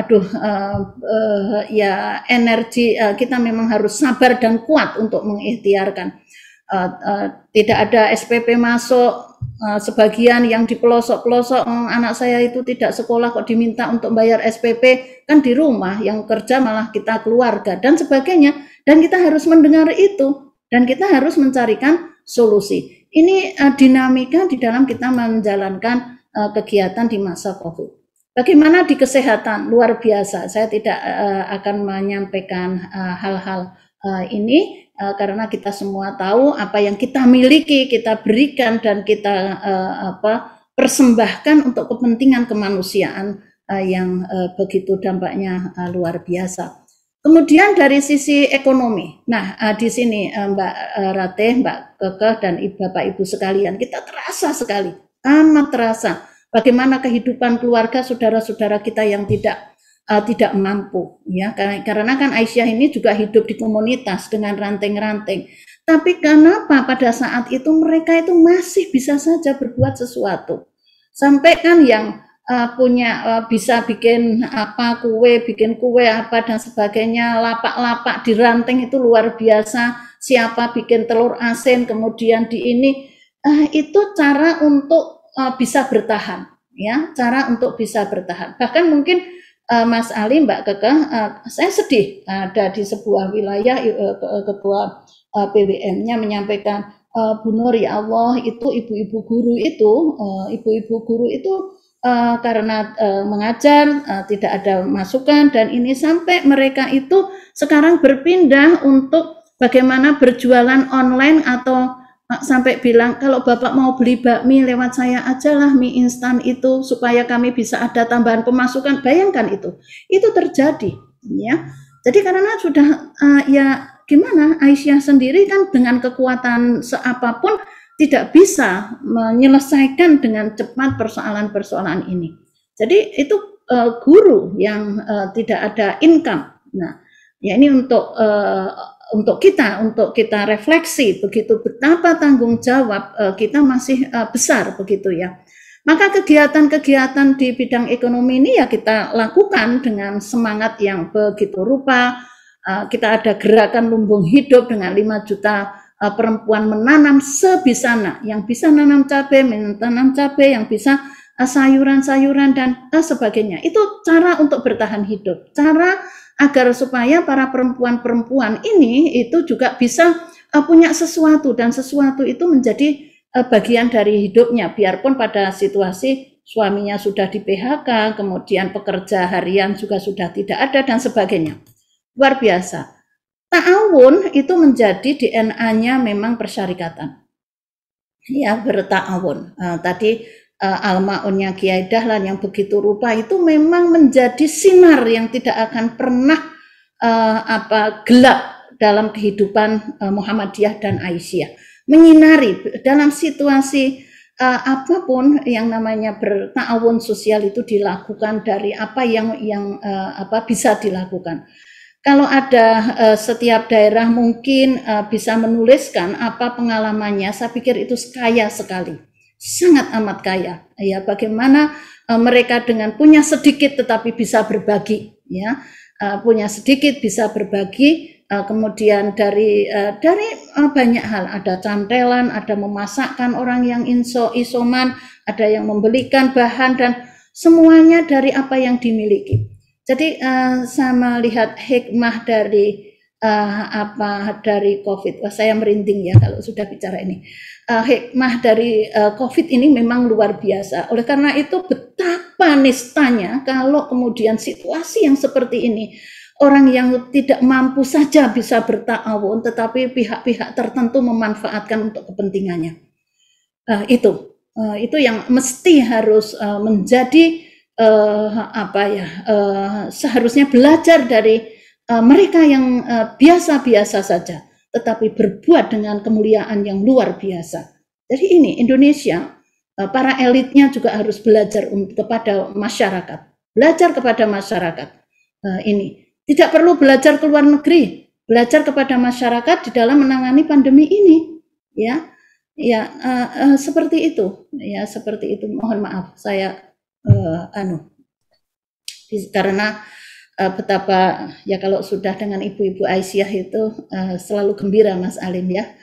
[SPEAKER 1] ya, energi kita memang harus sabar dan kuat untuk mengikhtiarkan. Tidak ada SPP masuk, sebagian yang di pelosok-pelosok, anak saya itu tidak sekolah kok diminta untuk bayar SPP, kan di rumah, yang kerja malah kita keluarga dan sebagainya, dan kita harus mendengar itu dan kita harus mencarikan solusi. Ini dinamika di dalam kita menjalankan kegiatan di masa COVID. Bagaimana di kesehatan, luar biasa. Saya tidak akan menyampaikan hal-hal ini karena kita semua tahu apa yang kita miliki, kita berikan dan kita persembahkan untuk kepentingan kemanusiaan yang begitu dampaknya luar biasa. Kemudian dari sisi ekonomi, nah di sini Mbak Ratih, Mbak Kekeh dan Bapak Ibu sekalian, kita terasa sekali, amat terasa bagaimana kehidupan keluarga saudara-saudara kita yang tidak tidak mampu, ya, karena kan Aisyah ini juga hidup di komunitas dengan ranting-ranting. Tapi kenapa pada saat itu mereka itu masih bisa saja berbuat sesuatu, sampai kan yang punya bisa bikin apa bikin kue apa dan sebagainya, lapak-lapak di ranting itu luar biasa. Siapa bikin telur asin kemudian di ini, itu cara untuk bisa bertahan, ya, cara untuk bisa bertahan. Bahkan mungkin Mas Ali, Mbak Kekeh, saya sedih ada di sebuah wilayah ketua PWM-nya menyampaikan, Bu Nur, ya Allah, itu ibu-ibu guru itu karena mengajar tidak ada masukan, dan ini sampai mereka itu sekarang berpindah untuk bagaimana berjualan online, atau sampai bilang kalau Bapak mau beli bakmi lewat saya aja lah, mie instan itu, supaya kami bisa ada tambahan pemasukan. Bayangkan itu terjadi, ya. Jadi karena sudah ya gimana, Aisyah sendiri kan dengan kekuatan seapapun tidak bisa menyelesaikan dengan cepat persoalan-persoalan ini. Jadi itu guru yang tidak ada income. Nah, ya ini untuk kita refleksi begitu betapa tanggung jawab kita masih besar begitu, ya. Maka kegiatan-kegiatan di bidang ekonomi ini ya kita lakukan dengan semangat yang begitu rupa. Kita ada gerakan lumbung hidup dengan 5 juta perempuan menanam sebisana, yang bisa menanam cabai, yang bisa sayuran-sayuran dan sebagainya. Itu cara untuk bertahan hidup, cara agar supaya para perempuan-perempuan ini itu juga bisa punya sesuatu, dan sesuatu itu menjadi bagian dari hidupnya, biarpun pada situasi suaminya sudah di PHK, kemudian pekerja harian juga sudah tidak ada dan sebagainya. Luar biasa. Ta'awun itu menjadi DNA-nya memang persyarikatan, ya, berta'awun. Tadi al-ma'unnya Kiai Dahlan yang begitu rupa itu memang menjadi sinar yang tidak akan pernah gelap dalam kehidupan Muhammadiyah dan Aisyah, menyinari dalam situasi apapun yang namanya berta'awun sosial itu dilakukan dari apa yang bisa dilakukan. Kalau ada setiap daerah mungkin bisa menuliskan apa pengalamannya, saya pikir itu kaya sekali. Sangat amat kaya, ya, bagaimana mereka dengan punya sedikit tetapi bisa berbagi, ya, punya sedikit bisa berbagi, kemudian dari banyak hal, ada cantelan, ada memasakkan orang yang isoman, ada yang membelikan bahan, dan semuanya dari apa yang dimiliki. Jadi saya melihat hikmah dari dari COVID. Wah, saya merinding ya kalau sudah bicara ini. Hikmah dari COVID ini memang luar biasa. Oleh karena itu betapa nistanya kalau kemudian situasi yang seperti ini, orang yang tidak mampu saja bisa berta'awun, tetapi pihak-pihak tertentu memanfaatkan untuk kepentingannya. Itu yang mesti harus menjadi seharusnya belajar dari mereka yang biasa-biasa saja, tetapi berbuat dengan kemuliaan yang luar biasa. Jadi ini Indonesia, para elitnya juga harus belajar kepada masyarakat. Belajar kepada masyarakat. Ini tidak perlu belajar ke luar negeri, belajar kepada masyarakat di dalam menangani pandemi ini, ya, seperti itu, ya, seperti itu. Mohon maaf, saya karena betapa ya kalau sudah dengan ibu-ibu Aisyah itu selalu gembira, Mas Alim, ya,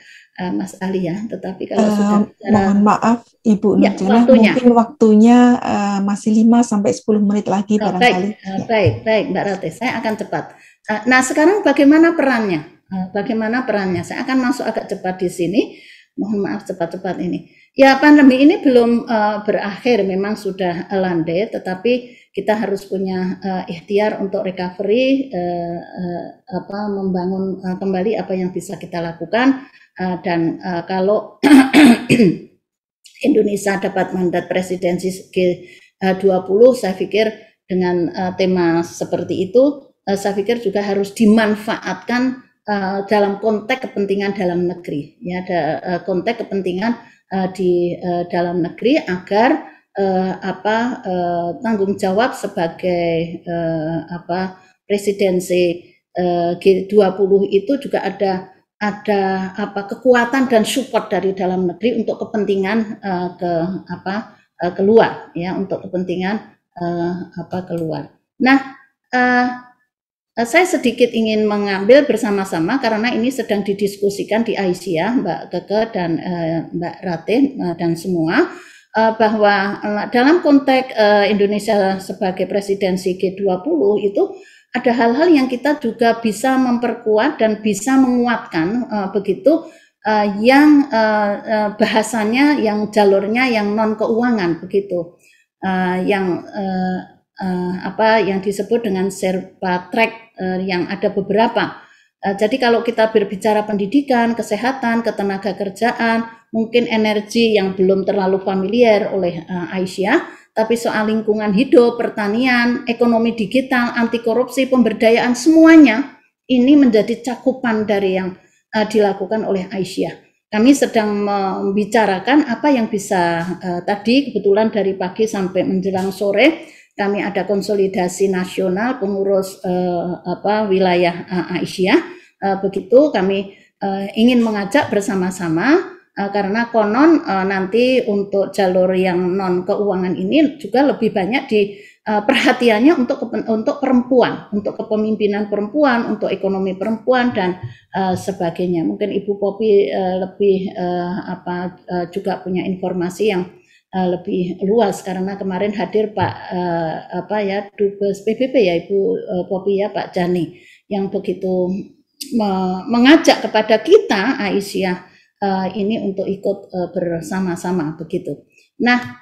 [SPEAKER 1] Mas Ali, ya. Tetapi kalau sudah
[SPEAKER 2] mohon maaf Ibu Nurjana, mungkin waktunya masih 5-10 menit lagi barangkali.
[SPEAKER 1] Baik Mbak Rati, saya akan cepat. Nah, sekarang bagaimana perannya? Saya akan masuk agak cepat di sini. Mohon maaf cepat-cepat ini. Ya, pandemi ini belum berakhir, memang sudah landai, tetapi kita harus punya ikhtiar untuk recovery, membangun kembali apa yang bisa kita lakukan, dan kalau Indonesia dapat mandat presidensi G20, saya pikir dengan tema seperti itu, saya pikir juga harus dimanfaatkan dalam konteks kepentingan dalam negeri, ya, konteks kepentingan di dalam negeri, agar tanggung jawab sebagai presidensi G20 itu juga ada kekuatan dan support dari dalam negeri untuk kepentingan keluar, ya, untuk kepentingan keluar. Nah, saya sedikit ingin mengambil bersama-sama karena ini sedang didiskusikan di Aisyah, Mbak Keke dan Mbak Ratih dan semua, bahwa dalam konteks Indonesia sebagai presidensi G20 itu ada hal-hal yang kita juga bisa memperkuat dan bisa menguatkan yang bahasanya, yang jalurnya yang non keuangan begitu, yang disebut dengan Sherpa Track, yang ada beberapa. Jadi kalau kita berbicara pendidikan, kesehatan, ketenaga kerjaan, mungkin energi yang belum terlalu familiar oleh Aisyah, tapi soal lingkungan hidup, pertanian, ekonomi digital, anti korupsi, pemberdayaan, semuanya ini menjadi cakupan dari yang dilakukan oleh Aisyah. Kami sedang membicarakan apa yang bisa, tadi kebetulan dari pagi sampai menjelang sore, kami ada konsolidasi nasional pengurus wilayah Aisyah, begitu kami ingin mengajak bersama-sama. Karena konon nanti untuk jalur yang non keuangan ini juga lebih banyak perhatiannya untuk perempuan, untuk kepemimpinan perempuan, untuk ekonomi perempuan dan sebagainya. Mungkin Ibu Popi lebih juga punya informasi yang lebih luas karena kemarin hadir Pak Dubes PBB ya Ibu Popi ya, Pak Jani, yang begitu mengajak kepada kita Aisyah ini untuk ikut bersama-sama begitu. Nah,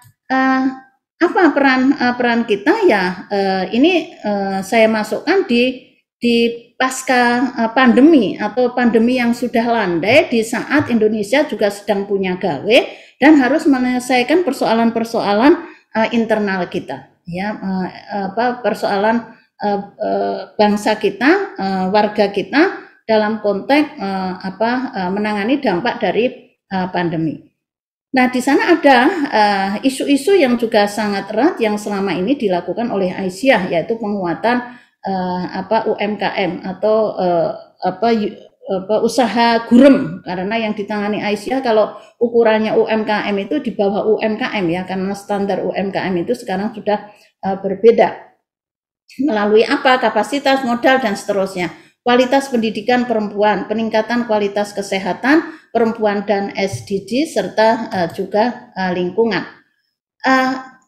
[SPEAKER 1] apa peran kita ya? Ini saya masukkan di pasca pandemi atau pandemi yang sudah landai di saat Indonesia juga sedang punya gawe dan harus menyelesaikan persoalan-persoalan internal kita, ya, persoalan bangsa kita, warga kita, dalam konteks menangani dampak dari pandemi. Nah, di sana ada isu-isu yang juga sangat erat yang selama ini dilakukan oleh Aisyah, yaitu penguatan UMKM atau usaha gurem, karena yang ditangani Aisyah kalau ukurannya UMKM itu di bawah UMKM ya, karena standar UMKM itu sekarang sudah berbeda. Melalui kapasitas, modal dan seterusnya. Kualitas pendidikan perempuan, peningkatan kualitas kesehatan perempuan dan SDG serta juga lingkungan.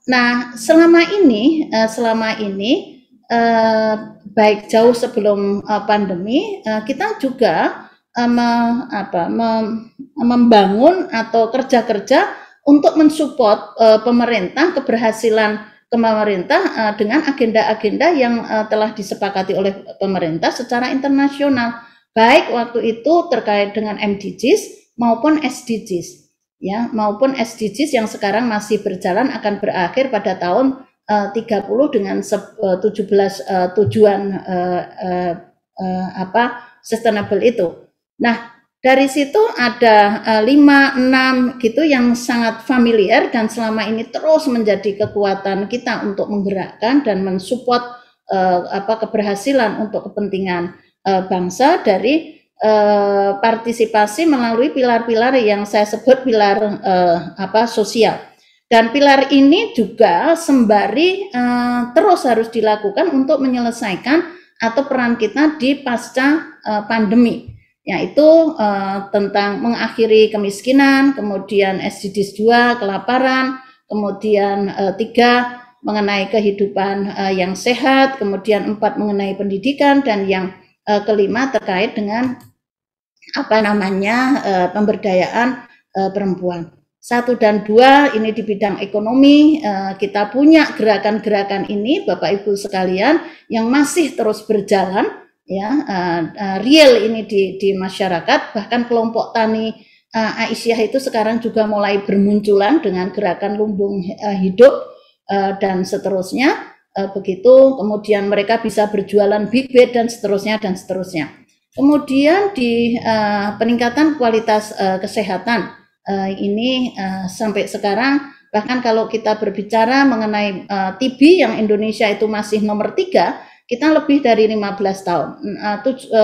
[SPEAKER 1] Nah, selama ini baik jauh sebelum pandemi, kita juga membangun atau kerja-kerja untuk mensupport pemerintah, keberhasilan pemerintah dengan agenda-agenda yang telah disepakati oleh pemerintah secara internasional, baik waktu itu terkait dengan MDGs maupun SDGs, ya, maupun SDGs yang sekarang masih berjalan akan berakhir pada tahun 30 dengan 17 tujuan sustainable itu. Nah, dari situ ada 5-6 gitu yang sangat familiar dan selama ini terus menjadi kekuatan kita untuk menggerakkan dan mensupport keberhasilan untuk kepentingan bangsa dari partisipasi melalui pilar-pilar yang saya sebut pilar sosial. Dan pilar ini juga sembari terus harus dilakukan untuk menyelesaikan atau peran kita di pasca pandemi, yaitu tentang mengakhiri kemiskinan, kemudian SDGs 2 kelaparan, kemudian 3 mengenai kehidupan yang sehat, kemudian 4 mengenai pendidikan, dan yang kelima terkait dengan pemberdayaan perempuan. 1 dan 2 ini di bidang ekonomi, kita punya gerakan-gerakan ini Bapak Ibu sekalian yang masih terus berjalan, ya, real ini di masyarakat. Bahkan kelompok tani Aisyah itu sekarang juga mulai bermunculan dengan gerakan lumbung hidup dan seterusnya, begitu. Kemudian mereka bisa berjualan bibit dan seterusnya dan seterusnya. Kemudian di peningkatan kualitas kesehatan ini sampai sekarang Bahkan kalau kita berbicara mengenai TB yang Indonesia itu masih nomor 3, kita lebih dari 15 tahun.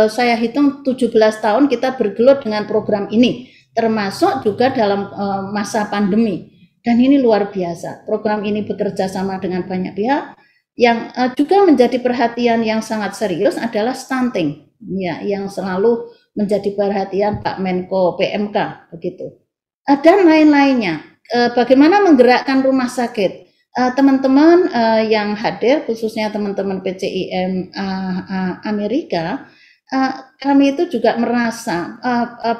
[SPEAKER 1] Saya hitung 17 tahun kita bergelut dengan program ini, termasuk juga dalam masa pandemi. Dan ini luar biasa. Program ini bekerja sama dengan banyak pihak. Yang juga menjadi perhatian yang sangat serius adalah stunting, ya, yang selalu menjadi perhatian Pak Menko PMK, begitu. Dan lain-lainnya. Bagaimana menggerakkan rumah sakit? Teman-teman yang hadir, khususnya teman-teman PCIM Amerika, kami itu juga merasa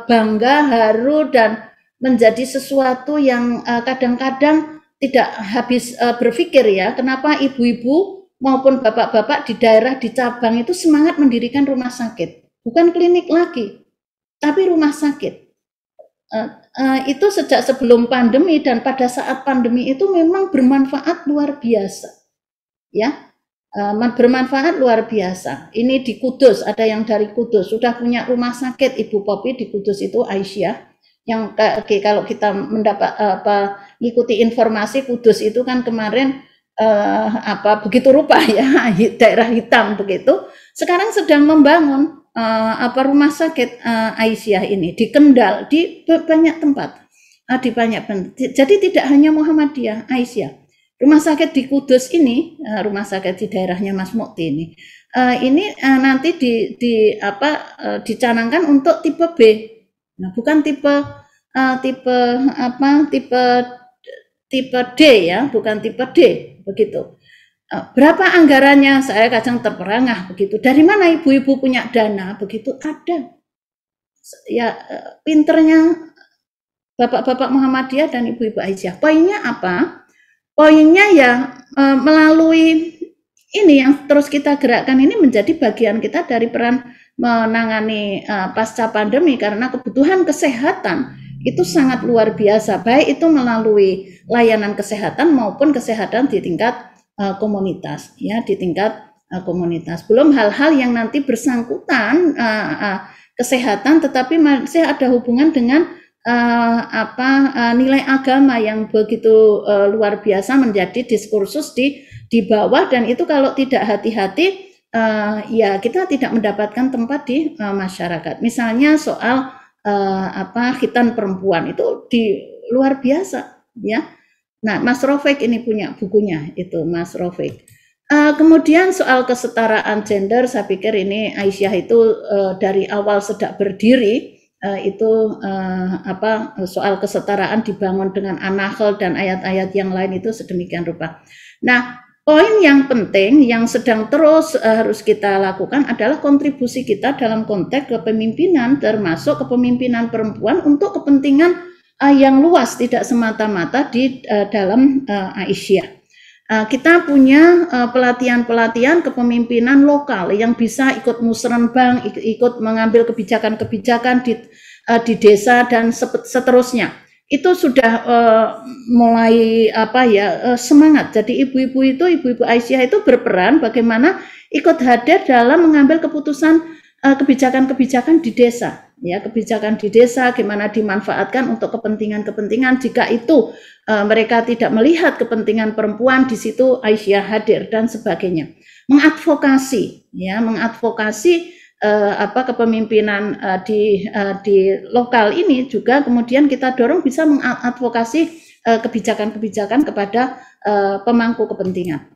[SPEAKER 1] bangga, haru, dan menjadi sesuatu yang kadang-kadang tidak habis berpikir ya, kenapa ibu-ibu maupun bapak-bapak di daerah, di cabang itu semangat mendirikan rumah sakit. Bukan klinik lagi, tapi rumah sakit. Itu sejak sebelum pandemi dan pada saat pandemi itu memang bermanfaat luar biasa. Ya, bermanfaat luar biasa. Ini di Kudus, ada yang dari Kudus, sudah punya rumah sakit Ibu Popi di Kudus itu Aisyah. Yang kalau kita mendapat mengikuti informasi Kudus itu kan kemarin begitu rupa ya, daerah hitam begitu. Sekarang sedang membangun rumah sakit Aisyah ini di Kendal, di banyak tempat, di banyak tempat. Jadi tidak hanya Muhammadiyah, Aisyah. Rumah sakit di Kudus ini, rumah sakit di daerahnya Mas Mukti ini nanti dicanangkan untuk tipe B. Nah, bukan tipe D ya, bukan tipe D begitu. Berapa anggarannya? Saya kadang terperangah begitu. Dari mana ibu-ibu punya dana? Begitu ada. Ya, pinternya bapak-bapak Muhammadiyah dan ibu-ibu Aisyah. Poinnya apa? Poinnya ya melalui ini yang terus kita gerakkan ini menjadi bagian kita dari peran menangani pasca pandemi, karena kebutuhan kesehatan itu sangat luar biasa, baik itu melalui layanan kesehatan maupun kesehatan di tingkat komunitas, ya, di tingkat komunitas. Belum hal-hal yang nanti bersangkutan kesehatan, tetapi masih ada hubungan dengan nilai agama yang begitu luar biasa menjadi diskursus di bawah, dan itu kalau tidak hati-hati ya kita tidak mendapatkan tempat di masyarakat. Misalnya soal khitan perempuan itu di luar biasa ya. Nah, Mas Rofik ini punya bukunya itu, Mas Rofik. Kemudian soal kesetaraan gender, saya pikir ini Aisyah itu dari awal sejak berdiri soal kesetaraan dibangun dengan An-Nahl dan ayat-ayat yang lain itu sedemikian rupa. Nah, poin yang penting yang sedang terus harus kita lakukan adalah kontribusi kita dalam konteks kepemimpinan, termasuk kepemimpinan perempuan untuk kepentingan yang luas, tidak semata-mata di dalam Aisyah. Kita punya pelatihan-pelatihan kepemimpinan lokal yang bisa ikut musrenbang, ikut mengambil kebijakan-kebijakan di desa dan seterusnya. Itu sudah mulai semangat. Jadi ibu-ibu Aisyah itu berperan bagaimana ikut hadir dalam mengambil keputusan kebijakan-kebijakan di desa. Ya, kebijakan di desa gimana dimanfaatkan untuk kepentingan-kepentingan. Jika itu mereka tidak melihat kepentingan perempuan, di situ Aisyah hadir dan sebagainya. Mengadvokasi kepemimpinan di lokal ini juga kemudian kita dorong bisa mengadvokasi kebijakan-kebijakan kepada pemangku kepentingan.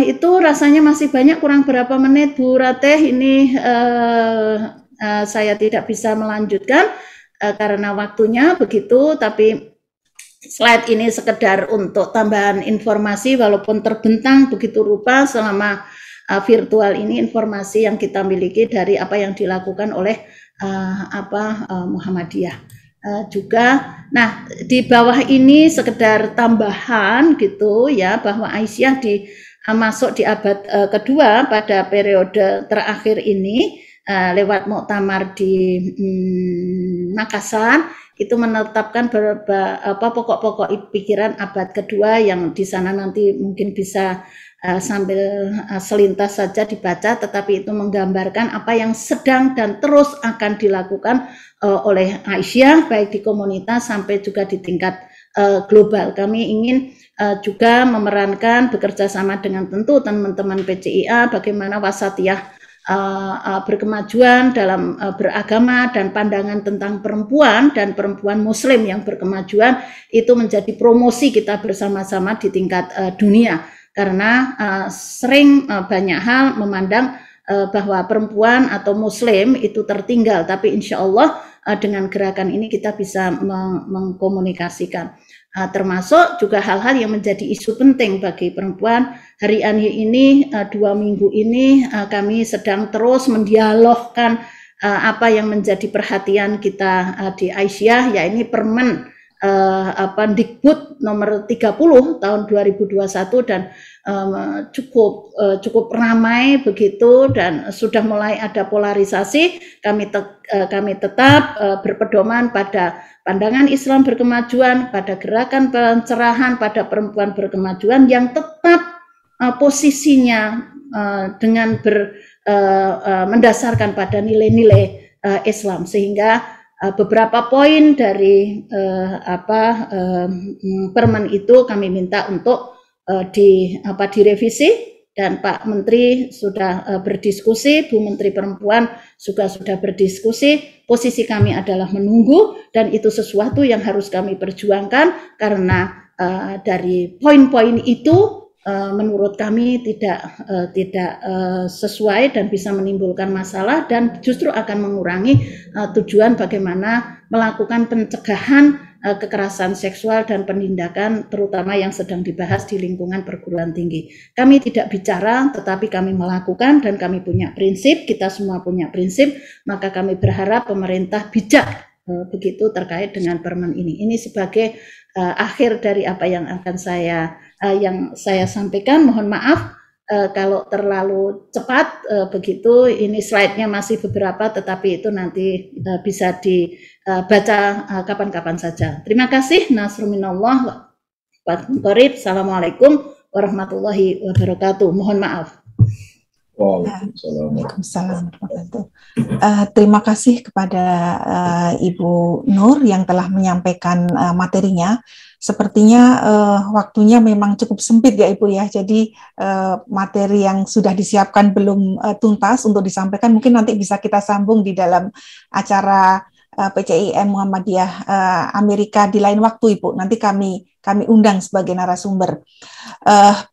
[SPEAKER 1] Itu rasanya masih banyak, kurang berapa menit Bu Rateh ini saya tidak bisa melanjutkan karena waktunya begitu, tapi slide ini sekedar untuk tambahan informasi walaupun terbentang begitu rupa selama virtual ini, informasi yang kita miliki dari apa yang dilakukan oleh Muhammadiyah juga. Nah, di bawah ini sekedar tambahan gitu ya, bahwa Aisyah masuk di abad kedua pada periode terakhir ini lewat muktamar di Makassar, itu menetapkan pokok-pokok pikiran abad kedua yang di sana nanti mungkin bisa sambil selintas saja dibaca, tetapi itu menggambarkan apa yang sedang dan terus akan dilakukan oleh Aisyah baik di komunitas sampai juga di tingkat global. Kami ingin juga memerankan bekerja sama dengan tentu teman-teman PCIA bagaimana wasatiyah berkemajuan dalam beragama dan pandangan tentang perempuan dan perempuan muslim yang berkemajuan itu menjadi promosi kita bersama-sama di tingkat dunia, karena sering banyak hal memandang bahwa perempuan atau muslim itu tertinggal, tapi insya Allah dengan gerakan ini kita bisa mengkomunikasikan. Termasuk juga hal-hal yang menjadi isu penting bagi perempuan. Hari ini 2 minggu ini kami sedang terus mendialogkan apa yang menjadi perhatian kita di Aisyah, yaitu Permen Dikbud nomor 30 tahun 2021 dan cukup ramai begitu, dan sudah mulai ada polarisasi. Kami tetap berpedoman pada pandangan Islam berkemajuan, pada gerakan pencerahan pada perempuan berkemajuan yang tetap posisinya dengan mendasarkan pada nilai-nilai Islam, sehingga beberapa poin dari permen itu kami minta untuk direvisi, dan Pak Menteri sudah berdiskusi, Bu Menteri Perempuan juga sudah berdiskusi. Posisi kami adalah menunggu, dan itu sesuatu yang harus kami perjuangkan, karena dari poin-poin itu menurut kami tidak sesuai dan bisa menimbulkan masalah, dan justru akan mengurangi tujuan bagaimana melakukan pencegahan kekerasan seksual dan penindakan terutama yang sedang dibahas di lingkungan perguruan tinggi. Kami tidak bicara, tetapi kami melakukan, dan kami punya prinsip, kita semua punya prinsip, maka kami berharap pemerintah bijak begitu terkait dengan permen ini. Ini sebagai akhir dari apa yang akan saya sampaikan. Mohon maaf kalau terlalu cepat begitu. Ini slide-nya masih beberapa, tetapi itu nanti bisa dibaca kapan-kapan saja. Terima kasih. Nasrul minallah wa qarib. Assalamualaikum warahmatullahi wabarakatuh. Mohon maaf.
[SPEAKER 2] Waalaikumsalam. Terima kasih kepada Ibu Nur yang telah menyampaikan materinya. Sepertinya waktunya memang cukup sempit ya Ibu ya, jadi materi yang sudah disiapkan belum tuntas untuk disampaikan, mungkin nanti bisa kita sambung di dalam acara PCIM Muhammadiyah Amerika di lain waktu Ibu, nanti kami undang sebagai narasumber.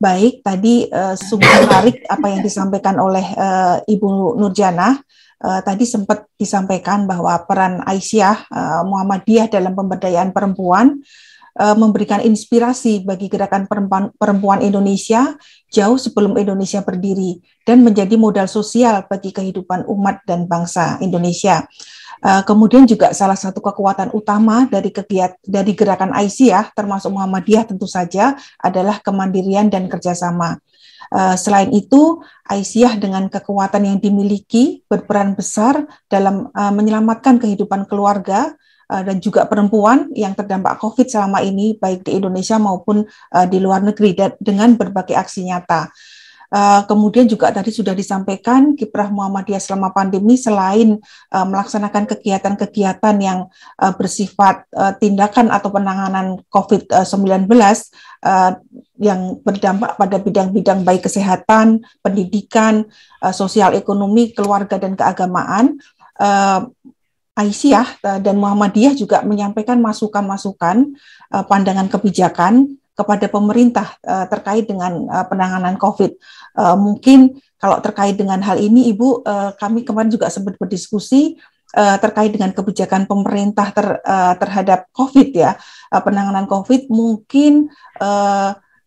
[SPEAKER 2] Baik, tadi sungguh menarik apa yang disampaikan oleh Ibu Nurjanah. Tadi sempat disampaikan bahwa peran Aisyah Muhammadiyah dalam pemberdayaan perempuan memberikan inspirasi bagi gerakan perempuan Indonesia jauh sebelum Indonesia berdiri dan menjadi modal sosial bagi kehidupan umat dan bangsa Indonesia. Kemudian juga salah satu kekuatan utama dari gerakan Aisyah termasuk Muhammadiyah tentu saja adalah kemandirian dan kerjasama. Selain itu, Aisyah dengan kekuatan yang dimiliki berperan besar dalam menyelamatkan kehidupan keluarga dan juga perempuan yang terdampak COVID selama ini, baik di Indonesia maupun di luar negeri, dengan berbagai aksi nyata. Kemudian juga tadi sudah disampaikan kiprah Muhammadiyah selama pandemi, selain melaksanakan kegiatan-kegiatan yang bersifat tindakan atau penanganan COVID-19 yang berdampak pada bidang-bidang baik kesehatan, pendidikan, sosial ekonomi, keluarga, dan keagamaan, Aisyah dan Muhammadiyah juga menyampaikan masukan-masukan pandangan kebijakan kepada pemerintah terkait dengan penanganan COVID. Mungkin kalau terkait dengan hal ini, Ibu, kami kemarin juga sempat berdiskusi terkait dengan kebijakan pemerintah terhadap COVID ya, penanganan COVID. Mungkin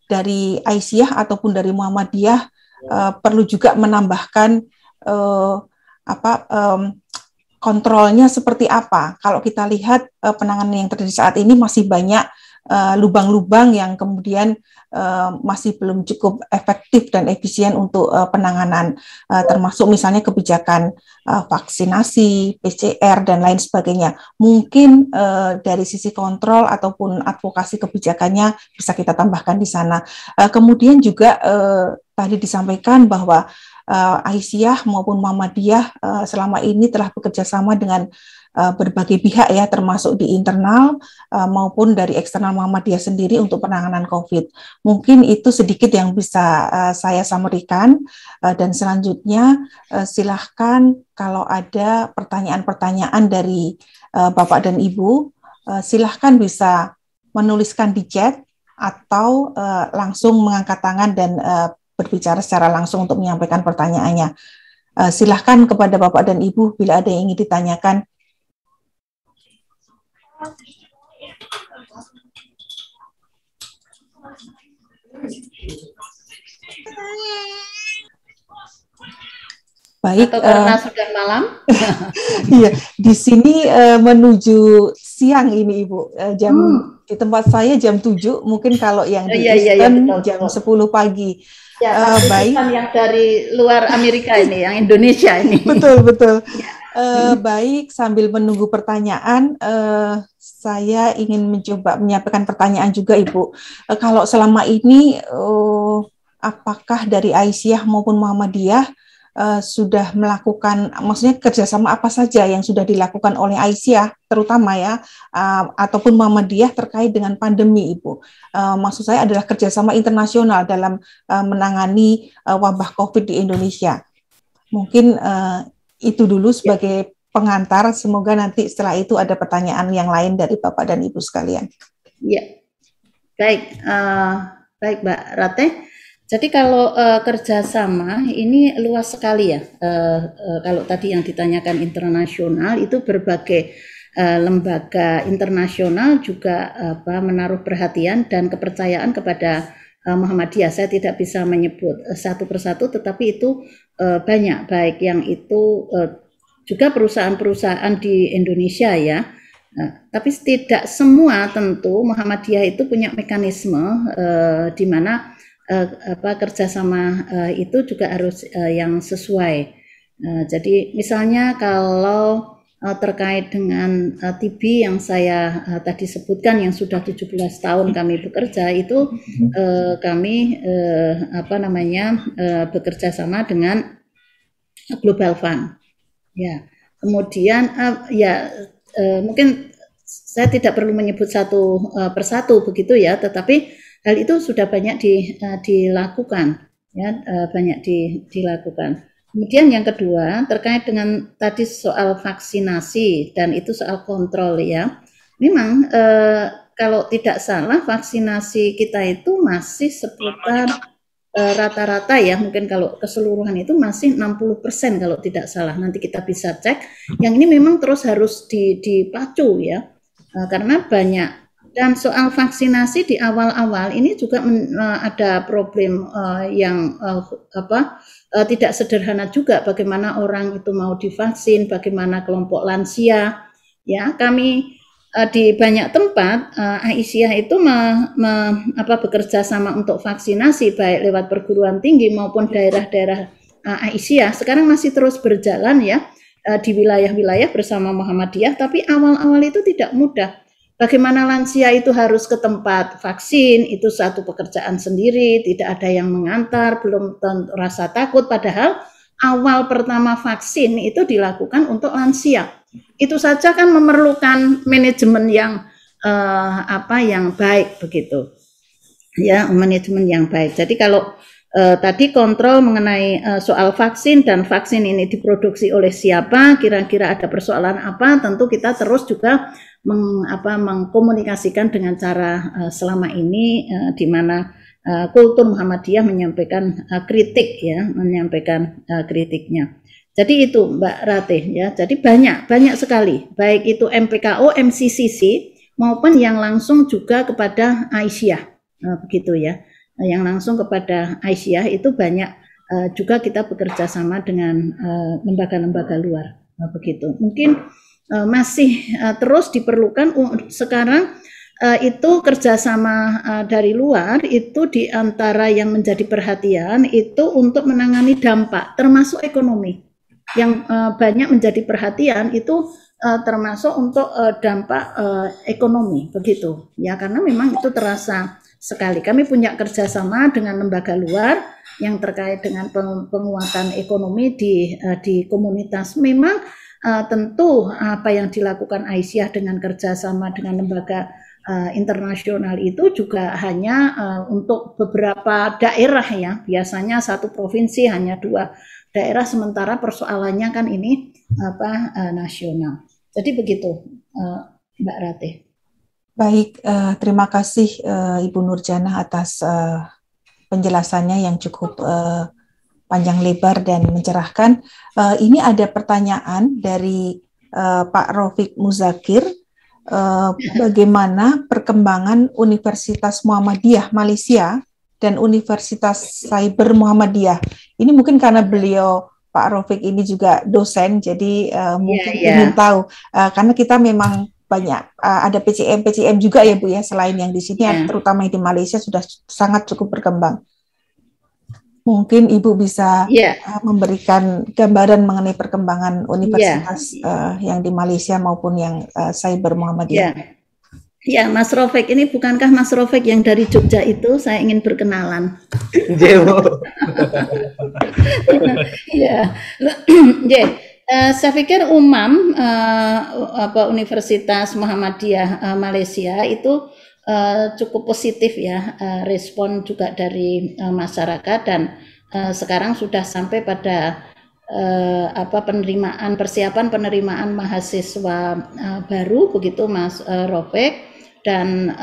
[SPEAKER 2] dari Aisyah ataupun dari Muhammadiyah perlu juga menambahkan kontrolnya seperti apa. Kalau kita lihat penanganan yang terjadi saat ini masih banyak lubang-lubang yang kemudian masih belum cukup efektif dan efisien untuk penanganan, termasuk misalnya kebijakan vaksinasi, PCR, dan lain sebagainya. Mungkin dari sisi kontrol ataupun advokasi kebijakannya bisa kita tambahkan di sana. Kemudian juga tadi disampaikan bahwa Aisyah maupun Muhammadiyah selama ini telah bekerja sama dengan berbagai pihak ya, termasuk di internal maupun dari eksternal Muhammadiyah sendiri untuk penanganan COVID. Mungkin itu sedikit yang bisa saya sampaikan, dan selanjutnya silahkan kalau ada pertanyaan-pertanyaan dari Bapak dan Ibu, silahkan bisa menuliskan di chat atau langsung mengangkat tangan dan berbicara secara langsung untuk menyampaikan pertanyaannya. Silahkan kepada Bapak dan Ibu bila ada yang ingin ditanyakan.
[SPEAKER 1] Baik. Atau karena sudah malam?
[SPEAKER 2] Iya, di sini menuju siang ini Ibu. Jam di tempat saya jam 7, mungkin kalau yang di Eastern jam 10 pagi.
[SPEAKER 1] Ya, baik. Yang dari luar Amerika ini, yang Indonesia ini.
[SPEAKER 2] Betul. Baik, sambil menunggu pertanyaan, saya ingin mencoba menyampaikan pertanyaan juga, Ibu. Kalau selama ini, apakah dari Aisyah maupun Muhammadiyah sudah melakukan, maksudnya kerjasama apa saja yang sudah dilakukan oleh Aisyah, terutama ya, ataupun Muhammadiyah terkait dengan pandemi, Ibu. Maksud saya adalah kerjasama internasional dalam menangani wabah COVID di Indonesia. Mungkin itu dulu sebagai pengantar, semoga nanti setelah itu ada pertanyaan yang lain dari Bapak dan Ibu sekalian.
[SPEAKER 1] Ya, baik, baik Mbak Rate. Jadi kalau kerjasama ini luas sekali ya. Kalau tadi yang ditanyakan internasional itu berbagai lembaga internasional juga menaruh perhatian dan kepercayaan kepada Muhammadiyah. Saya tidak bisa menyebut satu persatu, tetapi itu banyak, baik yang itu juga perusahaan-perusahaan di Indonesia ya. Tapi tidak semua tentu Muhammadiyah itu punya mekanisme di mana kerjasama itu juga harus yang sesuai. Jadi misalnya kalau terkait dengan TB yang saya tadi sebutkan yang sudah 17 tahun kami bekerja itu kami bekerja sama dengan Global Fund. Ya, kemudian mungkin saya tidak perlu menyebut satu persatu begitu ya, tetapi hal itu sudah banyak dilakukan, ya, banyak dilakukan. Kemudian yang kedua terkait dengan tadi soal vaksinasi dan itu soal kontrol ya. Memang kalau tidak salah vaksinasi kita itu masih seputar rata-rata ya, mungkin kalau keseluruhan itu masih 60% kalau tidak salah. Nanti kita bisa cek. Yang ini memang terus harus dipacu ya, karena banyak. Dan soal vaksinasi di awal-awal ini juga ada problem yang tidak sederhana juga, bagaimana orang itu mau divaksin, bagaimana kelompok lansia. Ya, kami di banyak tempat Aisyah itu bekerja sama untuk vaksinasi baik lewat perguruan tinggi maupun daerah-daerah Aisyah. Sekarang masih terus berjalan ya di wilayah-wilayah bersama Muhammadiyah, tapi awal-awal itu tidak mudah. Bagaimana lansia itu harus ke tempat vaksin, itu satu pekerjaan sendiri, tidak ada yang mengantar, belum tentu rasa takut, padahal awal pertama vaksin itu dilakukan untuk lansia. Itu saja kan memerlukan manajemen yang yang baik begitu. Ya, manajemen yang baik. Jadi kalau tadi kontrol mengenai soal vaksin dan vaksin ini diproduksi oleh siapa, kira-kira ada persoalan apa, tentu kita terus juga mengkomunikasikan dengan cara selama ini di mana kultur Muhammadiyah menyampaikan kritik ya, menyampaikan kritiknya. Jadi itu Mbak Ratih ya. Jadi banyak sekali, baik itu MPKO, MCCC maupun yang langsung juga kepada Aisyah, begitu ya. Yang langsung kepada Aisyah itu banyak juga kita bekerja sama dengan lembaga-lembaga luar, begitu. Mungkin masih terus diperlukan sekarang itu kerjasama dari luar itu diantara yang menjadi perhatian itu untuk menangani dampak termasuk ekonomi yang banyak menjadi perhatian itu termasuk untuk dampak ekonomi begitu ya, karena memang itu terasa sekali. Kami punya kerjasama dengan lembaga luar yang terkait dengan penguatan ekonomi di komunitas. Memang tentu apa yang dilakukan Aisyah dengan kerjasama dengan lembaga internasional itu juga hanya untuk beberapa daerah ya, biasanya satu provinsi hanya 2 daerah, sementara persoalannya kan ini nasional. Jadi begitu, Mbak Ratih.
[SPEAKER 2] Baik, terima kasih Ibu Nurjanah atas penjelasannya yang cukup panjang lebar dan mencerahkan. Ini ada pertanyaan dari Pak Raufik Muzakir. Bagaimana perkembangan Universitas Muhammadiyah Malaysia dan Universitas Cyber Muhammadiyah. Ini mungkin karena beliau Pak Raufik ini juga dosen, jadi mungkin ingin tahu karena kita memang banyak ada PCM juga ya Bu ya, selain yang di sini, terutama yang di Malaysia sudah sangat cukup berkembang. Mungkin Ibu bisa memberikan gambaran mengenai perkembangan universitas yang di Malaysia maupun yang Cyber Muhammadiyah.
[SPEAKER 1] Ya, Mas Raufik, ini bukankah Mas Raufik yang dari Jogja itu? Saya ingin berkenalan. Saya pikir UMAM, Universitas Muhammadiyah Malaysia itu cukup positif ya, respon juga dari masyarakat, dan sekarang sudah sampai pada persiapan penerimaan mahasiswa baru, begitu Mas Raufik, dan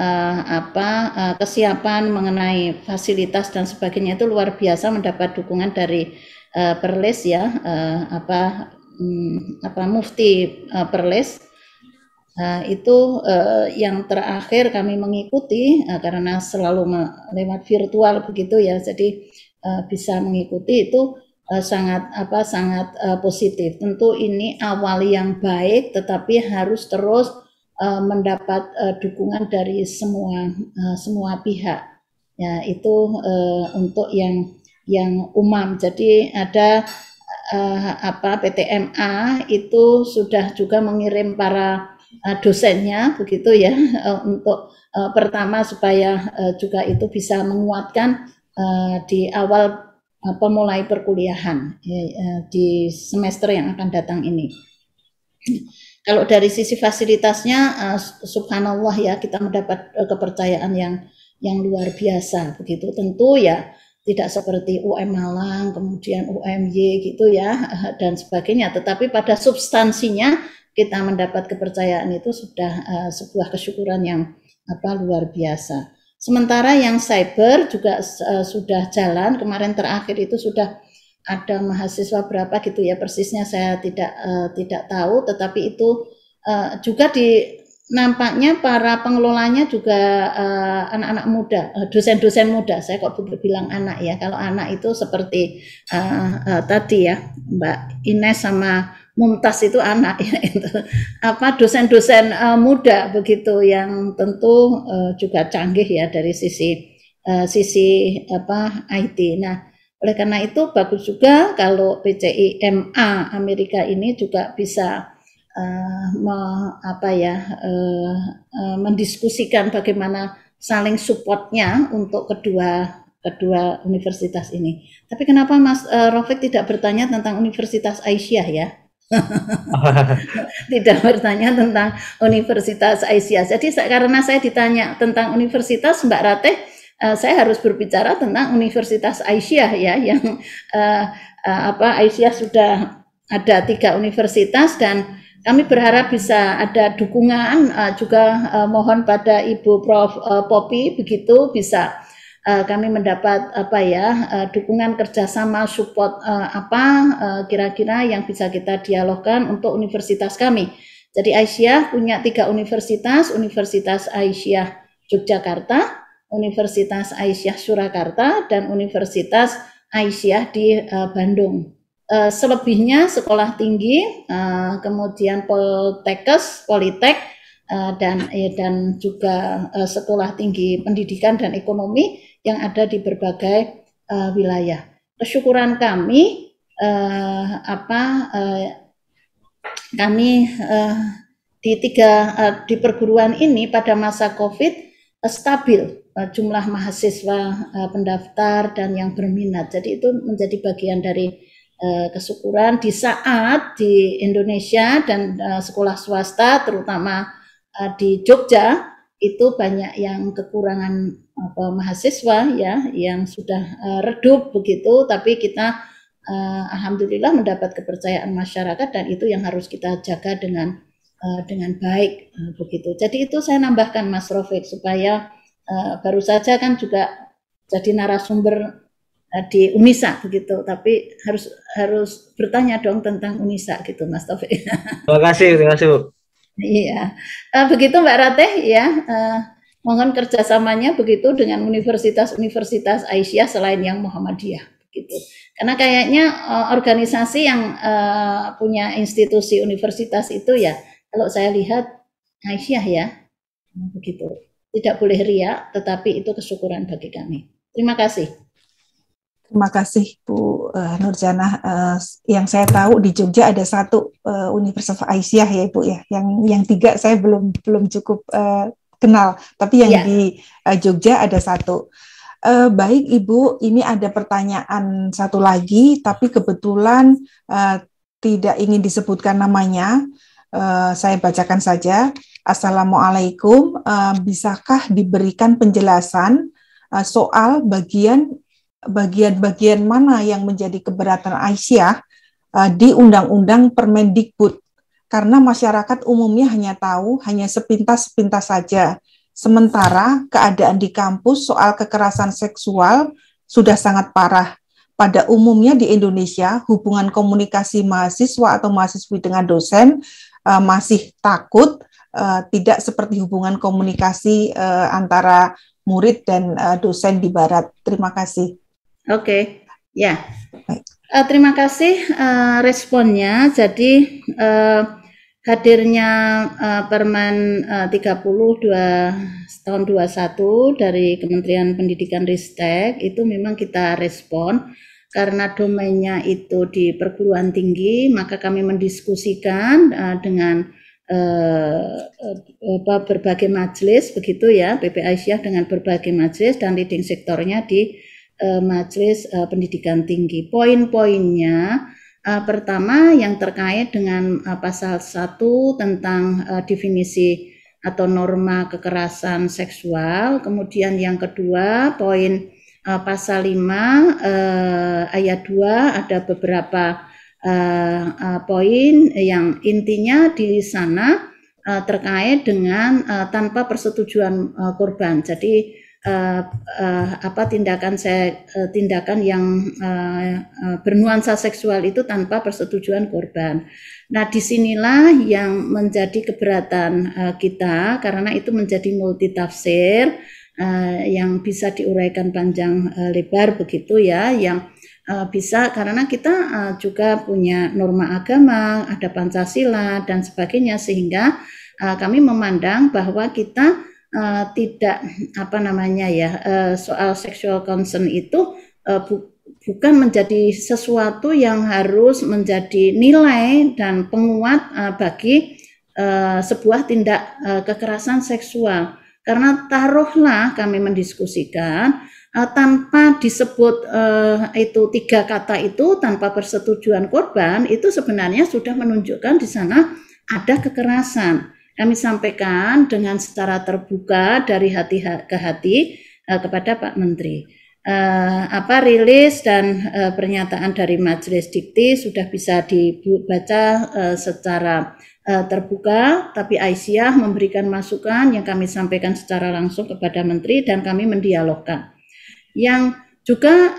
[SPEAKER 1] kesiapan mengenai fasilitas dan sebagainya itu luar biasa, mendapat dukungan dari Perlis ya, Mufti Perlis. Itu yang terakhir kami mengikuti karena selalu lewat virtual begitu ya, jadi bisa mengikuti itu sangat positif. Tentu ini awal yang baik, tetapi harus terus mendapat dukungan dari semua pihak. Ya, itu untuk yang UMAM. Jadi ada PTMA itu sudah juga mengirim para dosennya begitu ya, untuk pertama supaya juga itu bisa menguatkan di awal mulai perkuliahan di semester yang akan datang ini. Kalau dari sisi fasilitasnya, subhanallah ya, kita mendapat kepercayaan yang luar biasa begitu. Tentu ya tidak seperti UM Malang, kemudian UMY gitu ya, dan sebagainya, tetapi pada substansinya kita mendapat kepercayaan itu sudah sebuah kesyukuran yang luar biasa. Sementara yang cyber juga sudah jalan, kemarin terakhir itu sudah ada mahasiswa berapa gitu ya, persisnya saya tidak tahu, tetapi itu juga nampaknya para pengelolanya juga anak-anak muda, dosen-dosen muda. Saya kok bilang anak ya, kalau anak itu seperti tadi ya Mbak Ines sama Mumtaz itu anak ya, itu dosen-dosen muda begitu, yang tentu juga canggih ya dari sisi IT. Nah, oleh karena itu bagus juga kalau PCIMA Amerika ini juga bisa mendiskusikan bagaimana saling supportnya untuk kedua universitas ini. Tapi kenapa Mas Raufik tidak bertanya tentang Universitas Aisyah ya? Tidak bertanya tentang Universitas Aisyah. Jadi karena saya ditanya tentang universitas, Mbak Ratih, saya harus berbicara tentang Universitas Aisyah ya, yang Aisyah sudah ada 3 universitas, dan kami berharap bisa ada dukungan juga, mohon pada Ibu Prof Poppy begitu, bisa kami mendapat dukungan kerjasama support kira-kira yang bisa kita dialogkan untuk universitas kami. Jadi Aisyah punya 3 universitas, Universitas Aisyah Yogyakarta, Universitas Aisyah Surakarta, dan Universitas Aisyah di Bandung. Selebihnya sekolah tinggi, kemudian Politek, dan juga sekolah tinggi pendidikan dan ekonomi yang ada di berbagai wilayah. Kesyukuran kami, kami di perguruan ini pada masa COVID stabil jumlah mahasiswa pendaftar dan yang berminat. Jadi itu menjadi bagian dari kesyukuran di saat di Indonesia dan sekolah swasta terutama di Jogja itu banyak yang kekurangan mahasiswa ya yang sudah redup begitu, tapi kita alhamdulillah mendapat kepercayaan masyarakat dan itu yang harus kita jaga dengan baik begitu. Jadi itu saya nambahkan Mas Rafiq supaya baru saja kan juga jadi narasumber di Unisa begitu, tapi harus bertanya dong tentang Unisa gitu Mas Taufik.
[SPEAKER 3] Terima kasih Bu.
[SPEAKER 1] Iya, begitu Mbak Ratih ya. Mohon kerjasamanya begitu dengan universitas-universitas Aisyah selain yang Muhammadiyah gitu. Karena kayaknya organisasi yang punya institusi universitas itu ya, kalau saya lihat Aisyah ya, begitu. Tidak boleh riak, tetapi itu kesyukuran bagi kami. Terima kasih.
[SPEAKER 2] Terima kasih Bu Nurjanah. Yang saya tahu di Jogja ada satu Universitas Aisyah ya Ibu ya. Yang tiga saya belum cukup kenal, tapi yang di Jogja ada satu. Baik Ibu, ini ada pertanyaan satu lagi, tapi kebetulan tidak ingin disebutkan namanya. Saya bacakan saja. Assalamualaikum, bisakah diberikan penjelasan soal bagian-bagian mana yang menjadi keberatan Aisyah di Undang-Undang Permendikbud? Karena masyarakat umumnya hanya sepintas-sepintas saja. Sementara keadaan di kampus soal kekerasan seksual sudah sangat parah. Pada umumnya di Indonesia, hubungan komunikasi mahasiswa atau mahasiswi dengan dosen masih takut, tidak seperti hubungan komunikasi antara murid dan dosen di Barat. Terima kasih.
[SPEAKER 1] Oke, ya. Terima kasih responnya. Jadi hadirnya Permen 30 tahun 21 dari Kementerian Pendidikan Ristek itu memang kita respon karena domainnya itu di perguruan tinggi, maka kami mendiskusikan dengan berbagai majelis begitu ya, PP Aisyah dengan berbagai majelis dan leading sektornya di Majelis Pendidikan Tinggi. Poin-poinnya pertama yang terkait dengan pasal 1 tentang definisi atau norma kekerasan seksual, kemudian yang kedua poin pasal 5 ayat 2 ada beberapa poin yang intinya di sana terkait dengan tanpa persetujuan korban. Jadi tindakan yang bernuansa seksual itu tanpa persetujuan korban. Nah, disinilah yang menjadi keberatan kita karena itu menjadi multitafsir yang bisa diuraikan panjang lebar begitu ya, yang bisa karena kita juga punya norma agama, ada Pancasila dan sebagainya, sehingga kami memandang bahwa kita tidak soal sexual consent itu bukan menjadi sesuatu yang harus menjadi nilai dan penguat bagi sebuah tindak kekerasan seksual. Karena taruhlah kami mendiskusikan tanpa disebut itu 3 kata itu tanpa persetujuan korban, itu sebenarnya sudah menunjukkan di sana ada kekerasan. Kami sampaikan dengan secara terbuka dari hati ke hati kepada Pak Menteri. Rilis dan pernyataan dari Majelis Dikti sudah bisa dibaca secara terbuka, tapi Aisyah memberikan masukan yang kami sampaikan secara langsung kepada Menteri dan kami mendialogkan. Yang juga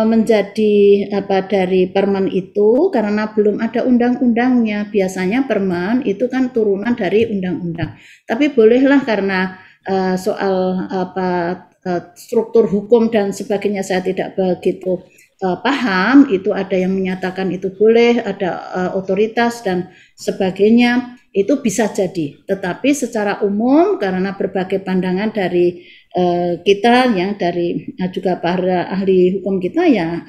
[SPEAKER 1] menjadi dari permen itu karena belum ada undang-undangnya. Biasanya permen itu kan turunan dari undang-undang. Tapi bolehlah karena soal struktur hukum dan sebagainya saya tidak begitu paham, itu ada yang menyatakan itu boleh, ada otoritas dan sebagainya, itu bisa jadi. Tetapi secara umum karena berbagai pandangan dari kita yang dari juga para ahli hukum kita ya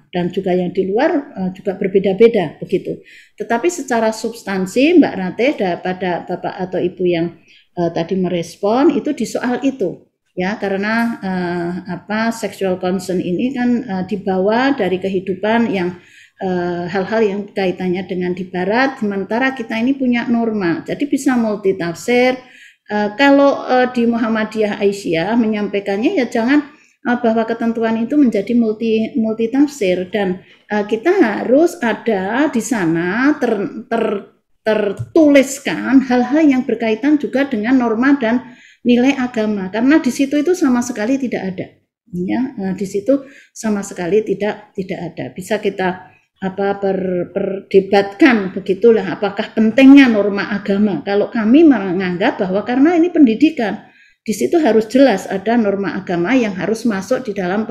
[SPEAKER 1] dan juga yang di luar juga berbeda-beda begitu. Tetapi secara substansi Mbak Ratih pada Bapak atau Ibu yang tadi merespon itu di soal itu. Ya, karena sexual concern ini kan dibawa dari kehidupan yang hal-hal yang kaitannya dengan di barat, sementara kita ini punya norma, jadi bisa multitafsir. Kalau di Muhammadiyah Aisyah menyampaikannya ya jangan bahwa ketentuan itu menjadi multitafsir, dan kita harus ada di sana tertuliskan hal-hal yang berkaitan juga dengan norma dan nilai agama, karena di situ itu sama sekali tidak ada, ya, di situ sama sekali tidak ada. Bisa kita perdebatkan begitulah, apakah pentingnya norma agama. Kalau kami menganggap bahwa karena ini pendidikan, di situ harus jelas ada norma agama yang harus masuk di dalam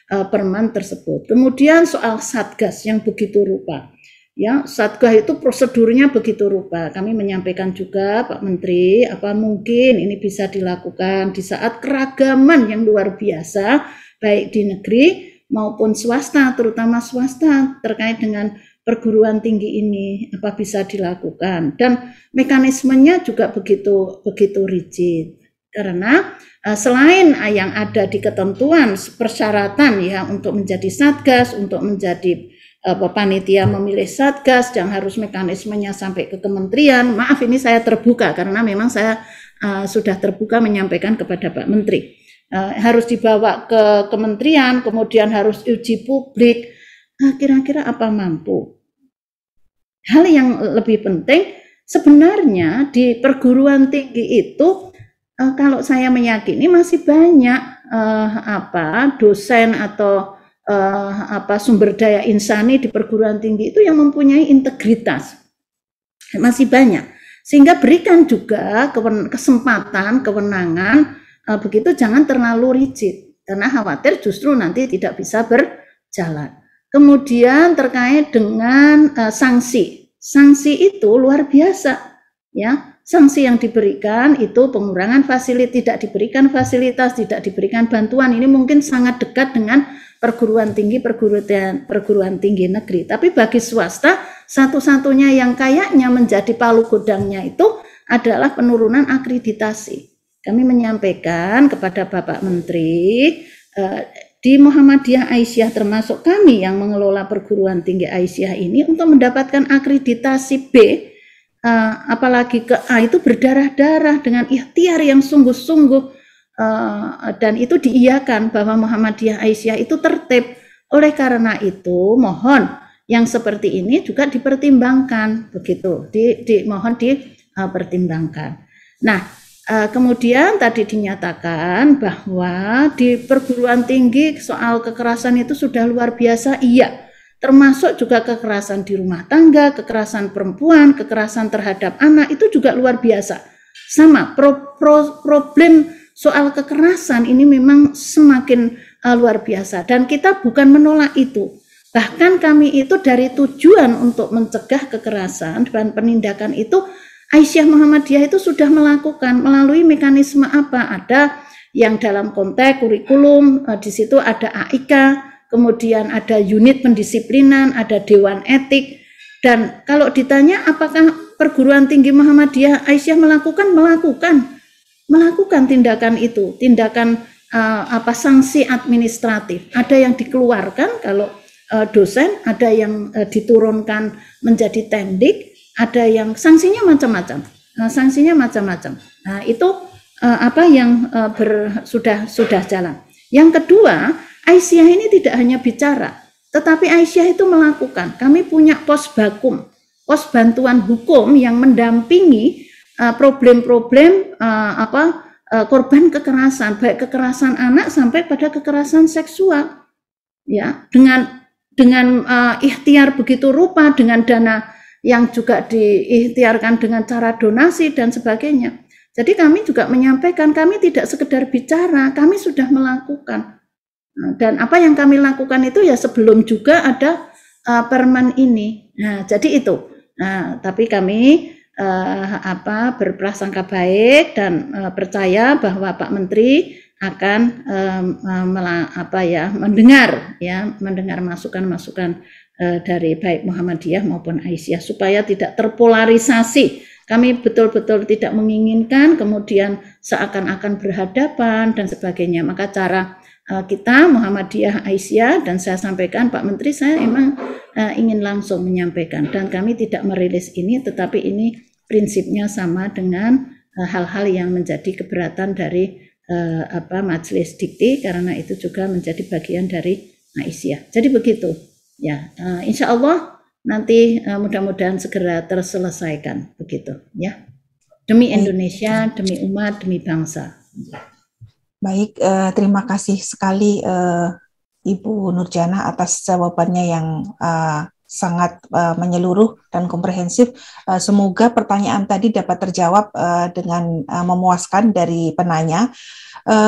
[SPEAKER 1] permen tersebut. Kemudian soal satgas yang begitu rupa. Ya, satgas itu prosedurnya begitu rupa. Kami menyampaikan juga Pak Menteri, apa mungkin ini bisa dilakukan di saat keragaman yang luar biasa, baik di negeri maupun swasta, terutama swasta terkait dengan perguruan tinggi ini, apa bisa dilakukan. Dan mekanismenya juga begitu rigid. Karena selain yang ada di ketentuan persyaratan ya untuk menjadi satgas, untuk menjadi panitia memilih satgas, dan harus mekanismenya sampai ke kementerian. Maaf, ini saya terbuka karena memang saya sudah terbuka menyampaikan kepada Pak Menteri. Harus dibawa ke kementerian, kemudian harus uji publik. Kira-kira apa mampu? Hal yang lebih penting sebenarnya di perguruan tinggi itu, kalau saya meyakini masih banyak dosen atau sumber daya insani di perguruan tinggi itu yang mempunyai integritas, masih banyak, sehingga berikan juga kesempatan, kewenangan, begitu jangan terlalu rigid, karena khawatir justru nanti tidak bisa berjalan. Kemudian terkait dengan sanksi itu luar biasa, ya. Sanksi yang diberikan itu pengurangan fasilitas, tidak diberikan fasilitas, tidak diberikan bantuan. Ini mungkin sangat dekat dengan perguruan tinggi negeri. Tapi bagi swasta, satu-satunya yang kayaknya menjadi palu gudangnya itu adalah penurunan akreditasi. Kami menyampaikan kepada Bapak Menteri, di Muhammadiyah Aisyah termasuk kami yang mengelola perguruan tinggi Aisyah ini, untuk mendapatkan akreditasi B, apalagi ke A, itu berdarah-darah dengan ikhtiar yang sungguh-sungguh, dan itu diiyakan bahwa Muhammadiyah Aisyah itu tertib. Oleh karena itu mohon yang seperti ini juga dipertimbangkan, begitu, mohon dipertimbangkan. Nah, kemudian tadi dinyatakan bahwa di perguruan tinggi soal kekerasan itu sudah luar biasa, iya. Termasuk juga kekerasan di rumah tangga, kekerasan perempuan, kekerasan terhadap anak, itu juga luar biasa. Sama, problem soal kekerasan ini memang semakin luar biasa, dan kita bukan menolak itu. Bahkan kami itu dari tujuan untuk mencegah kekerasan dan penindakan itu, Aisyah Muhammadiyah itu sudah melakukan melalui mekanisme apa? Ada yang dalam konteks kurikulum, di situ ada AIK, kemudian ada unit pendisiplinan, ada dewan etik. Dan kalau ditanya apakah perguruan tinggi Muhammadiyah Aisyah melakukan tindakan itu, tindakan sanksi administratif. Ada yang dikeluarkan kalau dosen, ada yang diturunkan menjadi tendik, ada yang sanksinya macam-macam. Nah, itu yang sudah jalan. Yang kedua, Aisyah ini tidak hanya bicara, tetapi Aisyah itu melakukan. Kami punya pos bakum, pos bantuan hukum yang mendampingi problem-problem korban kekerasan, baik kekerasan anak sampai pada kekerasan seksual. Ya, dengan ikhtiar begitu rupa, dengan dana yang juga diikhtiarkan dengan cara donasi dan sebagainya. Jadi kami juga menyampaikan, kami tidak sekedar bicara, kami sudah melakukan. Dan apa yang kami lakukan itu ya sebelum juga ada permen ini. Nah, jadi itu. Nah, tapi kami berprasangka baik dan percaya bahwa Pak Menteri akan mendengar masukan-masukan dari baik Muhammadiyah maupun Aisyah supaya tidak terpolarisasi Kami betul-betul tidak menginginkan kemudian seakan-akan berhadapan dan sebagainya. Maka cara kita Muhammadiyah Aisyah, dan saya sampaikan Pak Menteri, saya memang ingin langsung menyampaikan, dan kami tidak merilis ini, tetapi ini prinsipnya sama dengan hal-hal yang menjadi keberatan dari Majelis Dikti, karena itu juga menjadi bagian dari Aisyah. Jadi begitu ya, insya Allah nanti mudah-mudahan segera terselesaikan begitu ya, demi Indonesia, demi umat, demi bangsa.
[SPEAKER 2] Baik, terima kasih sekali Ibu Nurjana atas jawabannya yang sangat menyeluruh dan komprehensif. Semoga pertanyaan tadi dapat terjawab dengan memuaskan dari penanya.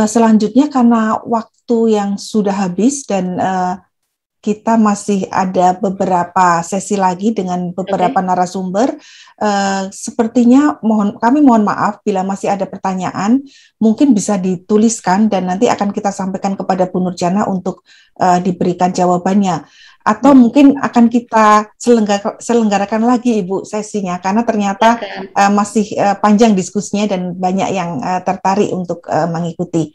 [SPEAKER 2] Selanjutnya, karena waktu yang sudah habis dan kita masih ada beberapa sesi lagi dengan beberapa narasumber. Sepertinya kami mohon maaf bila masih ada pertanyaan, mungkin bisa dituliskan dan nanti akan kita sampaikan kepada Bu Nurjana untuk diberikan jawabannya. Atau mungkin akan kita selenggarakan lagi Ibu sesinya, karena ternyata masih panjang diskusinya dan banyak yang tertarik untuk mengikuti.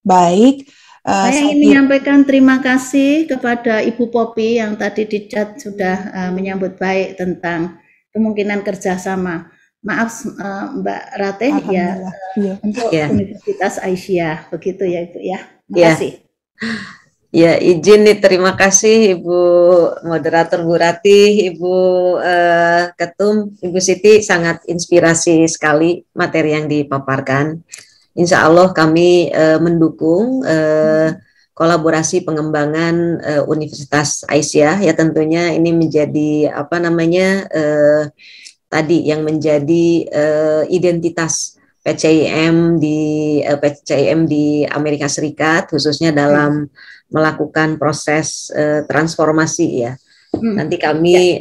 [SPEAKER 2] Baik.
[SPEAKER 1] Saya ingin menyampaikan terima kasih kepada Ibu Popi yang tadi di chat sudah menyambut baik tentang kemungkinan kerjasama. Maaf Mbak Ratih ya, untuk Universitas Aisyah, begitu ya Ibu ya. Terima kasih.
[SPEAKER 4] Ya, izin nih, terima kasih Ibu Moderator Bu Ratih, Ibu Ketum, Ibu Siti, sangat inspirasi sekali materi yang dipaparkan. Insya Allah kami mendukung kolaborasi pengembangan Universitas Aisyah, ya tentunya ini menjadi tadi yang menjadi identitas PCIM di Amerika Serikat, khususnya dalam melakukan proses transformasi ya. Nanti kami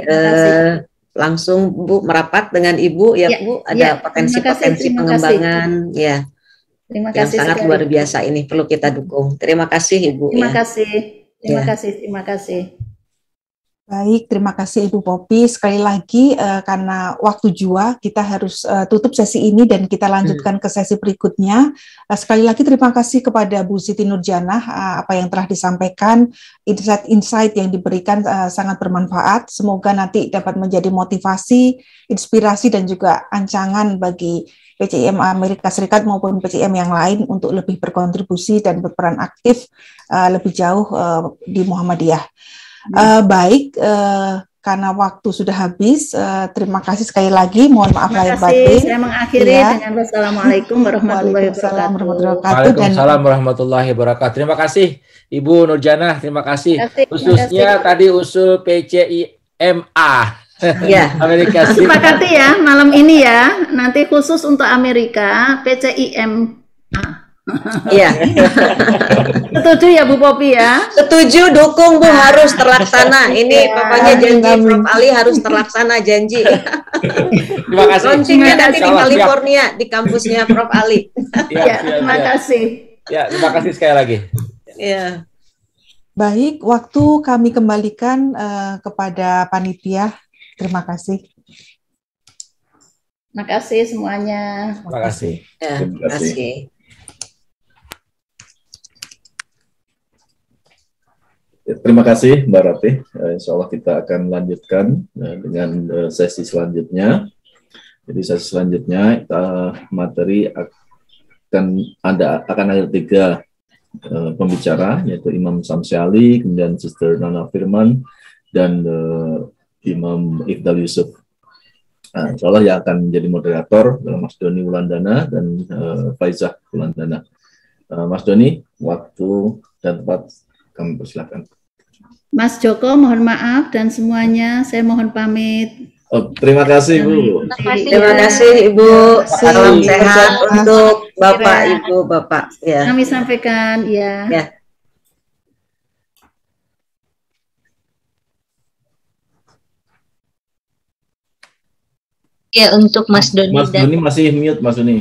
[SPEAKER 4] langsung Bu merapat dengan Ibu ya, Bu, ada potensi-potensi pengembangan ya.
[SPEAKER 1] Terima
[SPEAKER 4] yang
[SPEAKER 1] kasih
[SPEAKER 4] sangat
[SPEAKER 1] sekali.
[SPEAKER 4] luar biasa, ini perlu kita dukung. Terima kasih Ibu.
[SPEAKER 1] Terima kasih. Terima kasih.
[SPEAKER 2] Baik, terima kasih Ibu Popi. Sekali lagi karena waktu jua kita harus tutup sesi ini dan kita lanjutkan ke sesi berikutnya. Sekali lagi terima kasih kepada Bu Siti Nurjana, apa yang telah disampaikan, insight-insight yang diberikan sangat bermanfaat. Semoga nanti dapat menjadi motivasi, inspirasi dan juga ancangan bagi PCIM Amerika Serikat maupun PCIM yang lain untuk lebih berkontribusi dan berperan aktif lebih jauh di Muhammadiyah. Baik, karena waktu sudah habis, terima kasih sekali lagi. Mohon maaf lahir batin.
[SPEAKER 1] Saya mengakhiri dengan wassalamualaikum warahmatullahi wabarakatuh.
[SPEAKER 3] Waalaikumsalam warahmatullahi wabarakatuh. Terima kasih Ibu Nurjana, terima kasih. Khususnya tadi usul PCIMA.
[SPEAKER 4] Ya.
[SPEAKER 3] Amerika Serikat.
[SPEAKER 1] Sepakati ya malam ini ya. Nanti khusus untuk Amerika PCIMA.
[SPEAKER 4] Iya.
[SPEAKER 1] Setuju ya Bu Popi ya?
[SPEAKER 4] Setuju, dukung Bu, harus terlaksana. Ini pokoknya janji Prof Ali harus terlaksana, janji.
[SPEAKER 3] Terima kasih.
[SPEAKER 4] Launchingnya nanti di California di kampusnya Prof Ali.
[SPEAKER 1] Ya, terima kasih.
[SPEAKER 3] Ya, terima kasih sekali lagi.
[SPEAKER 4] Ya.
[SPEAKER 2] Baik, waktu kami kembalikan kepada panitia. Terima kasih.
[SPEAKER 1] Terima kasih semuanya.
[SPEAKER 3] Terima kasih.
[SPEAKER 4] Ya, terima kasih.
[SPEAKER 5] Terima kasih Mbak Ratih. Insya Allah kita akan lanjutkan dengan sesi selanjutnya. Jadi sesi selanjutnya materi akan ada 3 pembicara, yaitu Imam Samsi Ali, kemudian Sister Nana Firman, dan Imam Ifdal Yusuf. Insya Allah yang akan menjadi moderator adalah Mas Doni Wulandana dan Faizah Wulandana. Mas Doni, waktu dan tempat kami persilakan.
[SPEAKER 1] Mas Joko, mohon maaf dan semuanya saya mohon pamit.
[SPEAKER 5] Terima kasih Bu.
[SPEAKER 4] Terima kasih Ibu. Salam sehat untuk Bapak Ibu Bapak. Ya.
[SPEAKER 1] Kami sampaikan ya.
[SPEAKER 4] Ya.
[SPEAKER 6] Ya, untuk Mas Doni
[SPEAKER 5] Mas Doni masih mute Mas Doni.